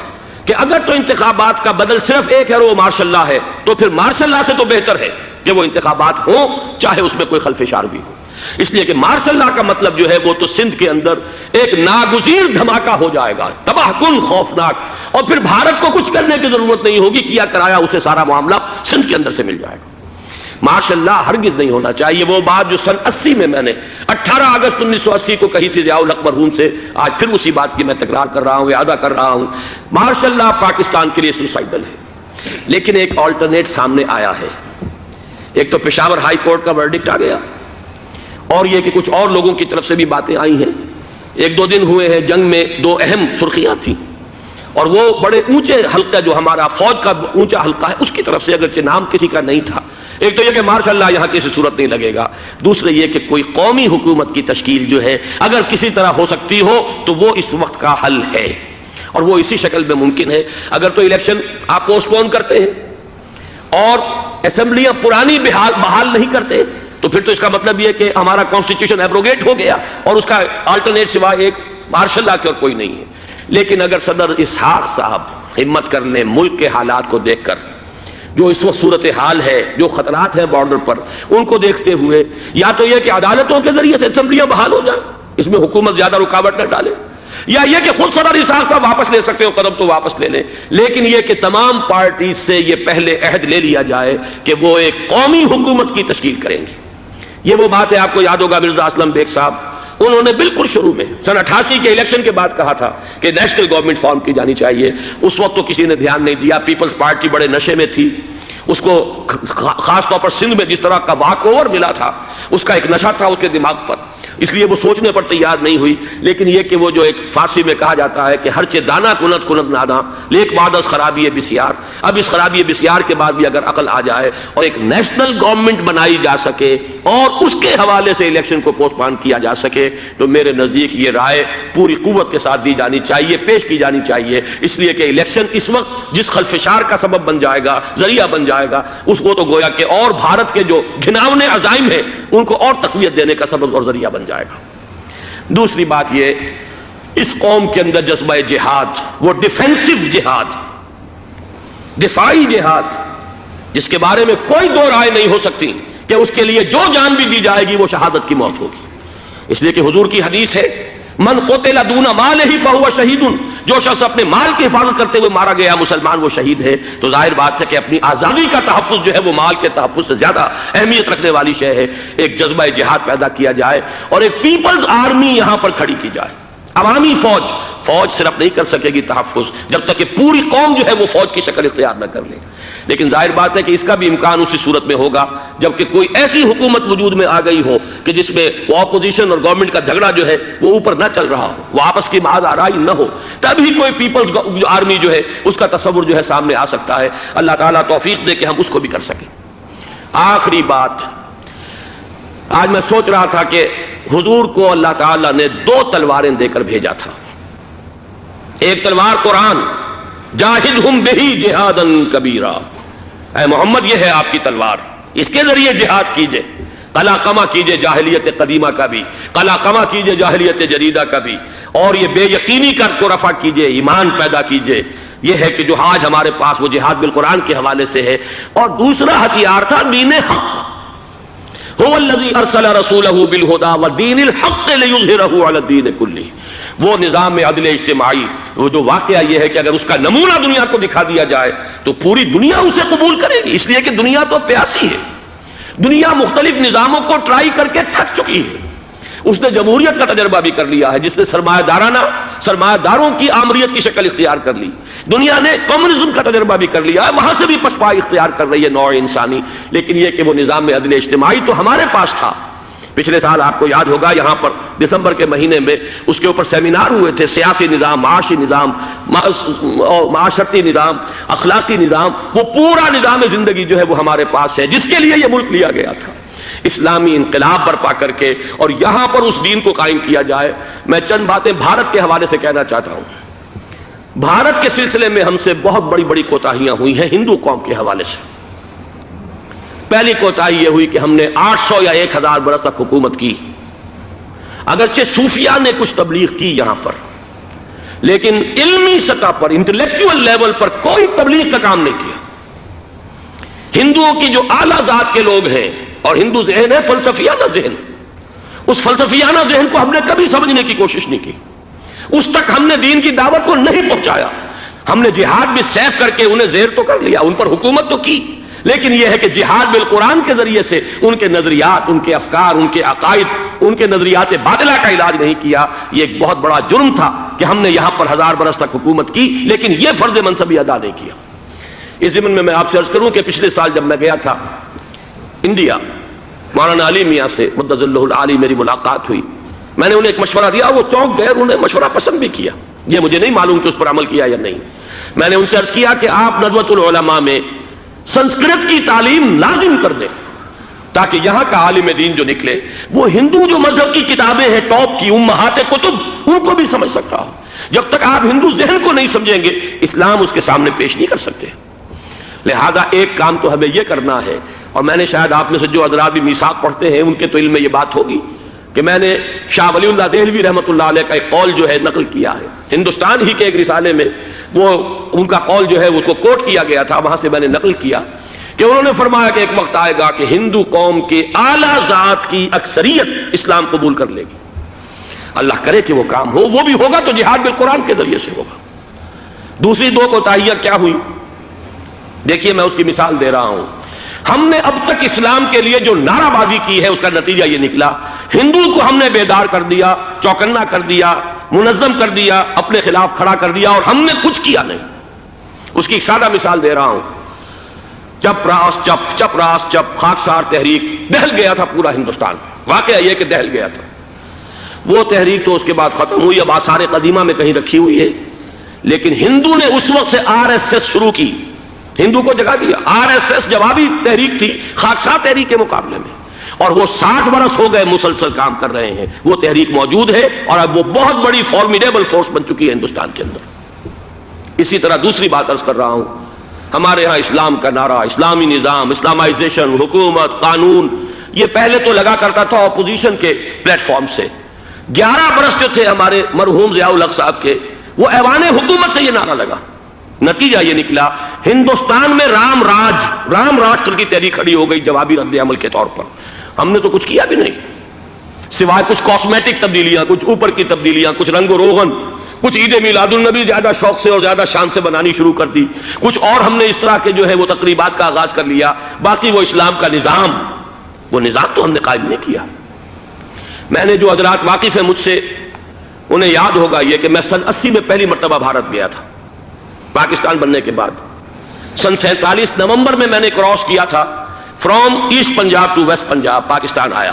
کہ اگر تو انتخابات کا بدل صرف ایک ہے اور وہ مارشل لا ہے، تو پھر مارشل لا سے تو بہتر ہے کہ وہ انتخابات ہوں چاہے اس میں کوئی خلفشار بھی ہو، اس لیے کہ مارشل لا کا مطلب جو ہے وہ تو سندھ کے اندر ایک ناگزیر دھماکہ ہو جائے گا، تباہ کن، خوفناک، اور پھر بھارت کو کچھ کرنے کی ضرورت نہیں ہوگی، کیا کرایا اسے سارا معاملہ سندھ کے اندر سے مل جائے گا۔ مارشل لا ہرگز نہیں ہونا چاہیے۔ وہ بات جو سن 80 میں نے 18 اگست 1980 کو کہی تھی ضیاء الحق مرحوم سے، آج پھر اسی بات کی میں تکرار کر رہا ہوں، اعادہ کر رہا ہوں۔ مارشل لا پاکستان کے لیے سوسائڈل ہے، لیکن ایک آلٹرنیٹ سامنے آیا ہے۔ ایک تو پشاور ہائی کورٹ کا ورڈکٹ آ گیا، اور یہ کہ کچھ اور لوگوں کی طرف سے بھی باتیں آئی ہیں۔ 1-2 دن ہوئے ہیں، جنگ میں 2 اہم سرخیاں تھیں، اور وہ بڑے اونچے حلقہ جو ہمارا فوج کا اونچا حلقہ ہے اس کی طرف سے، اگرچہ نام کسی کا نہیں تھا۔ ایک تو یہ کہ ماشاء اللہ یہاں کسی صورت نہیں لگے گا، دوسرے یہ کہ کوئی قومی حکومت کی تشکیل جو ہے اگر کسی طرح ہو سکتی ہو تو وہ اس وقت کا حل ہے، اور وہ اسی شکل میں ممکن ہے۔ اگر تو الیکشن آپ پوسٹ پون کرتے ہیں اور اسمبلیاں پرانی بحال نہیں کرتے، تو پھر تو اس کا مطلب یہ کہ ہمارا کانسٹیٹیوشن ایبروگیٹ ہو گیا، اور اس کا آلٹرنیٹ سوائے ایک مارشل لا کے اور کوئی نہیں ہے۔ لیکن اگر صدر اسحاق صاحب ہمت کر لیں ملک کے حالات کو دیکھ کر، جو اس وقت صورتحال ہے، جو خطرات ہیں بارڈر پر، ان کو دیکھتے ہوئے یا تو یہ کہ عدالتوں کے ذریعے سے اسمبلیاں بحال ہو جائیں، اس میں حکومت زیادہ رکاوٹ نہ ڈالے، یا یہ کہ خود صدر اسحاق صاحب واپس لے سکتے ہو قدم تو واپس لے لیں، لیکن یہ کہ تمام پارٹیز سے یہ پہلے عہد لے لیا جائے کہ وہ ایک قومی حکومت کی تشکیل کریں گے۔ یہ وہ بات ہے، آپ کو یاد ہوگا مرزا اسلم بیگ صاحب، انہوں نے بالکل شروع میں سن 88 کے الیکشن کے بعد کہا تھا کہ نیشنل گورنمنٹ فارم کی جانی چاہیے۔ اس وقت تو کسی نے دھیان نہیں دیا، پیپلز پارٹی بڑے نشے میں تھی، اس کو خاص طور پر سندھ میں جس طرح کا واک اوور ملا تھا، اس کا ایک نشہ تھا اس کے دماغ پر، اس لیے وہ سوچنے پر تیار نہیں ہوئی۔ لیکن یہ کہ وہ جو ایک فارسی میں کہا جاتا ہے کہ ہر چے دانا کنت کنت نادا لیک بعد از خرابی بسیار، اب اس خرابی بسیار کے بعد بھی اگر عقل آ جائے اور ایک نیشنل گورنمنٹ بنائی جا سکے اور اس کے حوالے سے الیکشن کو پوسٹ پون کیا جا سکے، تو میرے نزدیک یہ رائے پوری قوت کے ساتھ دی جانی چاہیے، پیش کی جانی چاہیے، اس لیے کہ الیکشن اس وقت جس خلفشار کا سبب بن جائے گا، ذریعہ بن جائے گا، اس کو تو گویا کہ اور بھارت کے جو گھناونے عزائم ہیں ان کو اور تقویت دینے کا سبب اور ذریعہ بن جائے گا۔ دوسری بات یہ، اس قوم کے اندر جذبہ جہاد، وہ ڈیفینسو جہاد، دفاعی جہاد، جس کے بارے میں کوئی دو رائے نہیں ہو سکتی کہ اس کے لیے جو جان بھی دی جائے گی وہ شہادت کی موت ہوگی۔ اس لیے کہ حضور کی حدیث ہے، من قتل دون مالہ فہو شہید، جو شخص اپنے مال کی حفاظت کرتے ہوئے مارا گیا مسلمان وہ شہید ہے۔ تو ظاہر بات ہے کہ اپنی آزادی کا تحفظ جو ہے وہ مال کے تحفظ سے زیادہ اہمیت رکھنے والی شے ہے۔ ایک جذبہ جہاد پیدا کیا جائے اور ایک پیپلز آرمی یہاں پر کھڑی کی جائے، عوامی فوج صرف نہیں کر سکے گی تحفظ جب تک کہ پوری قوم جو ہے وہ فوج کی شکل اختیار نہ کر لے۔ لیکن ظاہر بات ہے کہ اس کا بھی امکان اسی صورت میں ہوگا جبکہ کوئی ایسی حکومت وجود میں آ گئی ہو کہ جس میں وہ اپوزیشن اور گورنمنٹ کا جھگڑا جو ہے وہ اوپر نہ چل رہا ہو، وہ آپس کی محض آرائی نہ ہو، تبھی کوئی پیپلز آرمی جو ہے اس کا تصور جو ہے سامنے آ سکتا ہے۔ اللہ تعالیٰ توفیق دے کہ ہم اس کو بھی کر سکیں۔ آخری بات، آج میں سوچ رہا تھا کہ حضور کو اللہ تعالیٰ نے 2 تلواریں دے کر بھیجا تھا۔ ایک تلوار قرآن، جاہدہم بہی جہادا کبیرا، اے محمد یہ ہے آپ کی تلوار، اس کے ذریعے جہاد کیجئے، قلع قمع کیجئے جاہلیت قدیمہ کا بھی، قلع قمع کیجئے جاہلیت جدیدہ کا بھی، اور یہ بے یقینی کو رفع کیجئے، ایمان پیدا کیجئے۔ یہ ہے کہ جو آج ہمارے پاس وہ جہاد بالقرآن کے حوالے سے ہے۔ اور دوسرا ہتھیار تھا دین حق، هو الذی ارسل رسولہ بالہدی ودین الحق لیظہرہ علی الدین کلہ۔ وہ نظام عدل اجتماعی، وہ جو واقعہ یہ ہے کہ اگر اس کا نمونہ دنیا کو دکھا دیا جائے تو پوری دنیا اسے قبول کرے گی، اس لیے کہ دنیا تو پیاسی ہے، دنیا مختلف نظاموں کو ٹرائی کر کے تھک چکی ہے۔ اس نے جمہوریت کا تجربہ بھی کر لیا ہے جس نے سرمایہ داروں کی آمریت کی شکل اختیار کر لی، دنیا نے کمیونزم کا تجربہ بھی کر لیا ہے، وہاں سے بھی پسپائی اختیار کر رہی ہے نوع انسانی۔ لیکن یہ کہ وہ نظام عدل اجتماعی تو ہمارے پاس تھا۔ پچھلے سال آپ کو یاد ہوگا یہاں پر دسمبر کے مہینے میں اس کے اوپر سیمینار ہوئے تھے، سیاسی نظام، معاشی نظام، معاشرتی نظام، اخلاقی نظام، وہ پورا نظام زندگی جو ہے وہ ہمارے پاس ہے جس کے لیے یہ ملک لیا گیا تھا، اسلامی انقلاب برپا کر کے، اور یہاں پر اس دین کو قائم کیا جائے۔ میں چند باتیں بھارت کے حوالے سے کہنا چاہتا ہوں۔ بھارت کے سلسلے میں ہم سے بہت بڑی بڑی کوتاہیاں ہوئی ہیں ہندو قوم کے حوالے سے۔ پہلی کوتاہی یہ ہوئی کہ ہم نے 800 یا 1000 برس تک حکومت کی، اگرچہ صوفیاء نے کچھ تبلیغ کی یہاں پر، لیکن علمی سطح پر، انٹلیکچوئل لیول پر کوئی تبلیغ کا کام نہیں کیا۔ ہندوؤں کی جو اعلیٰ ذات کے لوگ ہیں، اور ہندو ذہن ہے فلسفیانہ ذہن، اس فلسفیانہ ذہن کو ہم نے کبھی سمجھنے کی کوشش نہیں کی، اس تک ہم نے دین کی دعوت کو نہیں پہنچایا۔ ہم نے جہاد بھی سیف کر کے انہیں زیر تو کر لیا، ان پر حکومت تو کی، لیکن یہ ہے کہ جہاد بالقرآن کے ذریعے سے ان کے نظریات، ان کے افکار، ان کے عقائد، ان کے نظریات باطلہ کا علاج نہیں کیا۔ یہ ایک بہت بڑا جرم تھا کہ ہم نے یہاں پر 1000 برس تک حکومت کی لیکن یہ فرض منصبی ادا نہیں کیا۔ اس ضمن میں آپ سے عرض کروں کہ پچھلے سال جب میں گیا تھا انڈیا، مولانا علی میاں سے مدظ اللہ العالی میری ملاقات ہوئی، میں نے انہیں ایک مشورہ دیا، وہ چونک گئے، انہوں نے مشورہ پسند بھی کیا، یہ مجھے نہیں معلوم کہ اس پر عمل کیا یا نہیں۔ میں نے ان سے عرض کیا کہ آپ ندوۃ العلماء میں سنسکرت کی تعلیم لازم کر دیں تاکہ یہاں کا عالم دین جو نکلے وہ ہندو جو مذہب کی کتابیں ہیں ٹاپ کی امہات کتب ان کو بھی سمجھ سکتا ہو۔ جب تک آپ ہندو ذہن کو نہیں سمجھیں گے اسلام اس کے سامنے پیش نہیں کر سکتے۔ لہذا ایک کام تو ہمیں یہ کرنا ہے، اور میں نے شاید آپ میں سے جو حضرات بھی میثاق پڑھتے ہیں ان کے تو علم میں یہ بات ہوگی کہ میں نے شاہ ولی اللہ دہلوی رحمۃ اللہ علیہ کا ایک قول جو ہے نقل کیا ہے، ہندوستان ہی کے ایک رسالے میں وہ ان کا قول جو ہے اس کو کوٹ کیا گیا تھا، وہاں سے میں نے نقل کیا کہ انہوں نے فرمایا کہ ایک وقت آئے گا کہ ہندو قوم کے اعلیٰ ذات کی اکثریت اسلام قبول کر لے گی، اللہ کرے کہ وہ کام ہو، وہ بھی ہوگا تو جہاد بالقرآن کے ذریعے سے ہوگا۔ دوسری دو کوتاہیاں کیا ہوئی؟ دیکھیے میں اس کی مثال دے رہا ہوں۔ ہم نے اب تک اسلام کے لیے جو نعرہ بازی کی ہے اس کا نتیجہ یہ نکلا، ہندو کو ہم نے بیدار کر دیا، چوکنا کر دیا، منظم کر دیا، اپنے خلاف کھڑا کر دیا، اور ہم نے کچھ کیا نہیں۔ اس کی ایک سادہ مثال دے رہا ہوں۔ چپ راس چپ، چپ راس چپ، خاکسار تحریک، دہل گیا تھا پورا ہندوستان۔ واقعہ یہ کہ دہل گیا تھا۔ وہ تحریک تو اس کے بعد ختم ہوئی، اب آثار قدیمہ میں کہیں رکھی ہوئی ہے، لیکن ہندو نے اس وقت سے RSS شروع کی، ہندو کو جگہ دیا۔ RSS جوابی تحریک تھی خاکسار تحریک کے مقابلے میں، اور وہ 60 برس ہو گئے مسلسل کام کر رہے ہیں۔ وہ تحریک موجود ہے اور اب وہ بہت بڑی فارمیڈیبل فورس بن چکی ہے ہندوستان کے اندر۔ اسی طرح دوسری بات عرض کر رہا ہوں، ہمارے ہاں اسلام کا نعرہ، اسلامی نظام، اسلامائزیشن، حکومت، قانون، یہ پہلے تو لگا کرتا تھا اپوزیشن کے پلیٹ فارم سے۔ 11 برس جو تھے ہمارے مرحوم ضیاء الحق صاحب کے، وہ ایوان حکومت سے یہ نعرہ لگا۔ نتیجہ یہ نکلا ہندوستان میں رام راشٹر کی تحریک کھڑی ہو گئی جوابی رد عمل کے طور پر۔ ہم نے تو کچھ کیا بھی نہیں، سوائے کچھ کاسمیٹک تبدیلیاں، کچھ اوپر کی تبدیلیاں، کچھ رنگ و روغن، کچھ عید میلاد النبی زیادہ شوق سے اور زیادہ شان سے بنانی شروع کر دی، کچھ اور ہم نے اس طرح کے جو ہے وہ تقریبات کا آغاز کر لیا۔ باقی وہ اسلام کا نظام، وہ نظام تو ہم نے قائم نہیں کیا۔ میں نے جو حضرات واقف ہیں مجھ سے، انہیں یاد ہوگا یہ کہ میں سن 80 میں پہلی مرتبہ بھارت گیا تھا، پاکستان بننے کے بعد۔ سن 47 نومبر میں نے کراس کیا تھا، from east Punjab to west Punjab, Pakistan آیا،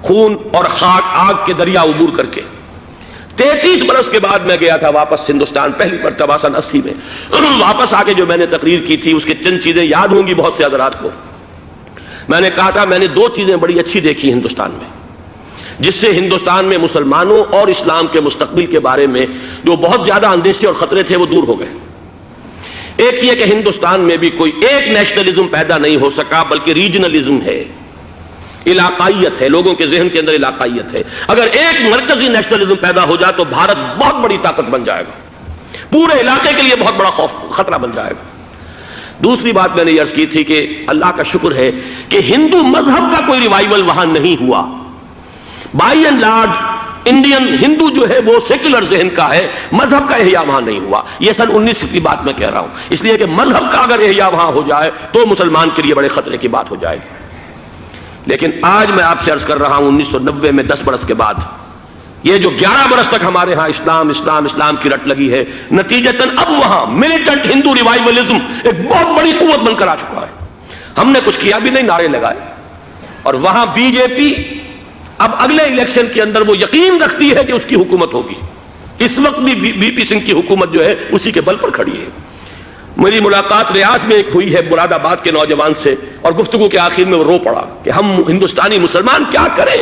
خون اور خاک آگ کے دریا عبور کر کے۔ 33 برس کے بعد میں گیا تھا واپس ہندوستان، پہلی مرتبہ سن 80 میں۔ واپس آ کے جو میں نے تقریر کی تھی اس کے چند چیزیں یاد ہوں گی بہت سے حضرات کو۔ میں نے کہا تھا میں نے 2 چیزیں بڑی اچھی دیکھی ہندوستان میں، جس سے ہندوستان میں مسلمانوں اور اسلام کے مستقبل کے بارے میں جو بہت زیادہ اندیشے اور خطرے تھے وہ دور ہو گئے۔ ایک یہ کہ ہندوستان میں بھی کوئی ایک نیشنلزم پیدا نہیں ہو سکا، بلکہ ریجنلزم ہے، علاقائیت ہے، لوگوں کے ذہن کے اندر علاقائیت ہے۔ اگر ایک مرکزی نیشنلزم پیدا ہو جائے تو بھارت بہت بڑی طاقت بن جائے گا، پورے علاقے کے لیے بہت بڑا خطرہ بن جائے گا۔ دوسری بات میں نے یہ عرض کی تھی کہ اللہ کا شکر ہے کہ ہندو مذہب کا کوئی ریوائول وہاں نہیں ہوا۔ بائی اینڈ لارج انڈین ہندو جو ہے وہ سیکولر ذہن کا ہے، مذہب کا احیاء وہاں نہیں ہوا۔ یہ سن 19 کی بات میں کہہ رہا ہوں، اس لیے کہ مذہب کا اگر احیاء وہاں ہو جائے تو مسلمان کے لیے بڑے خطرے کی بات ہو جائے گی۔ لیکن آج میں آپ سے عرض کر رہا ہوں 1990 میں 10 برس کے بعد، یہ جو 11 برس تک ہمارے ہاں اسلام کی رٹ لگی ہے، نتیجتاً اب وہاں ملیٹنٹ ہندو ریوائولزم ایک بہت بڑی قوت بن کر آ چکا ہے۔ ہم نے کچھ کیا بھی نہیں، نعرے لگائے، اور وہاں بی جے پی اب اگلے الیکشن کے اندر وہ یقین رکھتی ہے کہ اس کی حکومت ہوگی۔ اس وقت بھی بی پی سنگھ کی حکومت جو ہے اسی کے بل پر کھڑی ہے۔ میری ملاقات ریاض میں ایک ہوئی ہے مراد آباد کے نوجوان سے، اور گفتگو کے آخر میں وہ رو پڑا کہ ہم ہندوستانی مسلمان کیا کریں،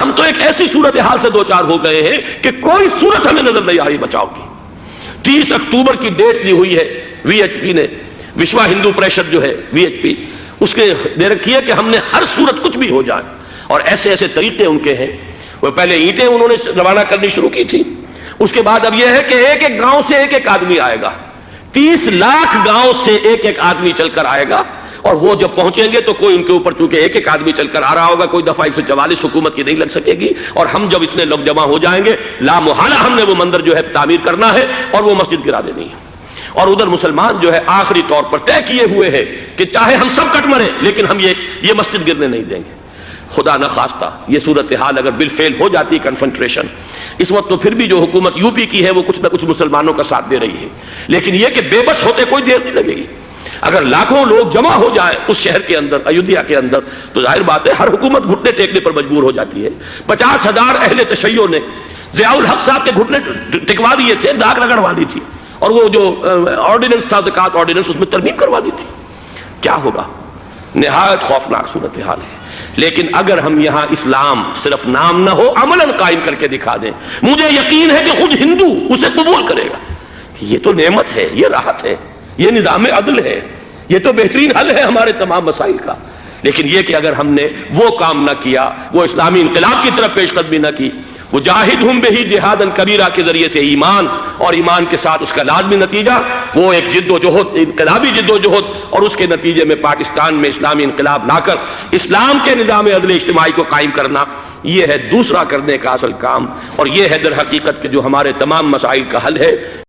ہم تو ایک ایسی صورتحال سے دوچار ہو گئے ہیں کہ کوئی صورت ہمیں نظر نہیں آ رہی بچاؤ کی۔ 30 اکتوبر کی ڈیٹ دی ہوئی ہے وی ایچ پی نے، وشوا ہندو پریشد جو ہے وی ایچ پی، اس کے دے رکھی ہے کہ ہم نے ہر صورت کچھ بھی ہو جائے، اور ایسے ایسے طریقے ان کے ہیں۔ وہ پہلے اینٹیں انہوں نے روانہ کرنی شروع کی تھی، اس کے بعد اب یہ ہے کہ ایک ایک گاؤں سے ایک ایک آدمی آئے گا، 30 لاکھ گاؤں سے ایک ایک آدمی چل کر آئے گا، اور وہ جب پہنچیں گے تو کوئی ان کے اوپر چونکہ ایک ایک آدمی چل کر آ رہا ہوگا، کوئی دفعہ 144 حکومت کی نہیں لگ سکے گی، اور ہم جب اتنے لوگ جمع ہو جائیں گے لا محالہ ہم نے وہ مندر جو ہے تعمیر کرنا ہے اور وہ مسجد گرا دینی ہے۔ اور ادھر مسلمان جو ہے آخری طور پر طے کیے ہوئے ہیں کہ چاہے ہم سب کٹ مریں لیکن ہم یہ مسجد گرنے نہیں دیں گے۔ خدا نہ خواستہ یہ صورتحال اگر بالفعل ہو جاتی کنفنٹریشن، اس وقت تو پھر بھی جو حکومت یو پی کی ہے وہ کچھ نہ کچھ مسلمانوں کا ساتھ دے رہی ہے، لیکن یہ کہ بے بس ہوتے کوئی دیر نہیں لگے گی۔ اگر لاکھوں لوگ جمع ہو جائیں اس شہر کے اندر، ایودھیا کے اندر، تو ظاہر بات ہے ہر حکومت گھٹنے ٹیکنے پر مجبور ہو جاتی ہے۔ 50,000 اہل تشیع نے ضیاء الحق صاحب کے گھٹنے ٹکوا دیے تھے، داغ رگڑوا دی تھی، اور وہ جو آرڈیننس تھا زکوٰۃ آرڈیننس، اس میں ترمیم کروا دی تھی۔ کیا ہوگا؟ نہایت خوفناک صورتحال ہے۔ لیکن اگر ہم یہاں اسلام صرف نام نہ ہو عملاً قائم کر کے دکھا دیں، مجھے یقین ہے کہ خود ہندو اسے قبول کرے گا۔ یہ تو نعمت ہے، یہ راحت ہے، یہ نظام عدل ہے، یہ تو بہترین حل ہے ہمارے تمام مسائل کا۔ لیکن یہ کہ اگر ہم نے وہ کام نہ کیا، وہ اسلامی انقلاب کی طرف پیش قدمی نہ کی، وجاہدہم بہ جہادا کبیرہ کے ذریعے سے ایمان، اور ایمان کے ساتھ اس کا لازمی نتیجہ وہ ایک جد و جہد، انقلابی جد و جہد، اور اس کے نتیجے میں پاکستان میں اسلامی انقلاب لا کر اسلام کے نظام عدل اجتماعی کو قائم کرنا، یہ ہے دوسرا کرنے کا اصل کام، اور یہ ہے در حقیقت کہ جو ہمارے تمام مسائل کا حل ہے۔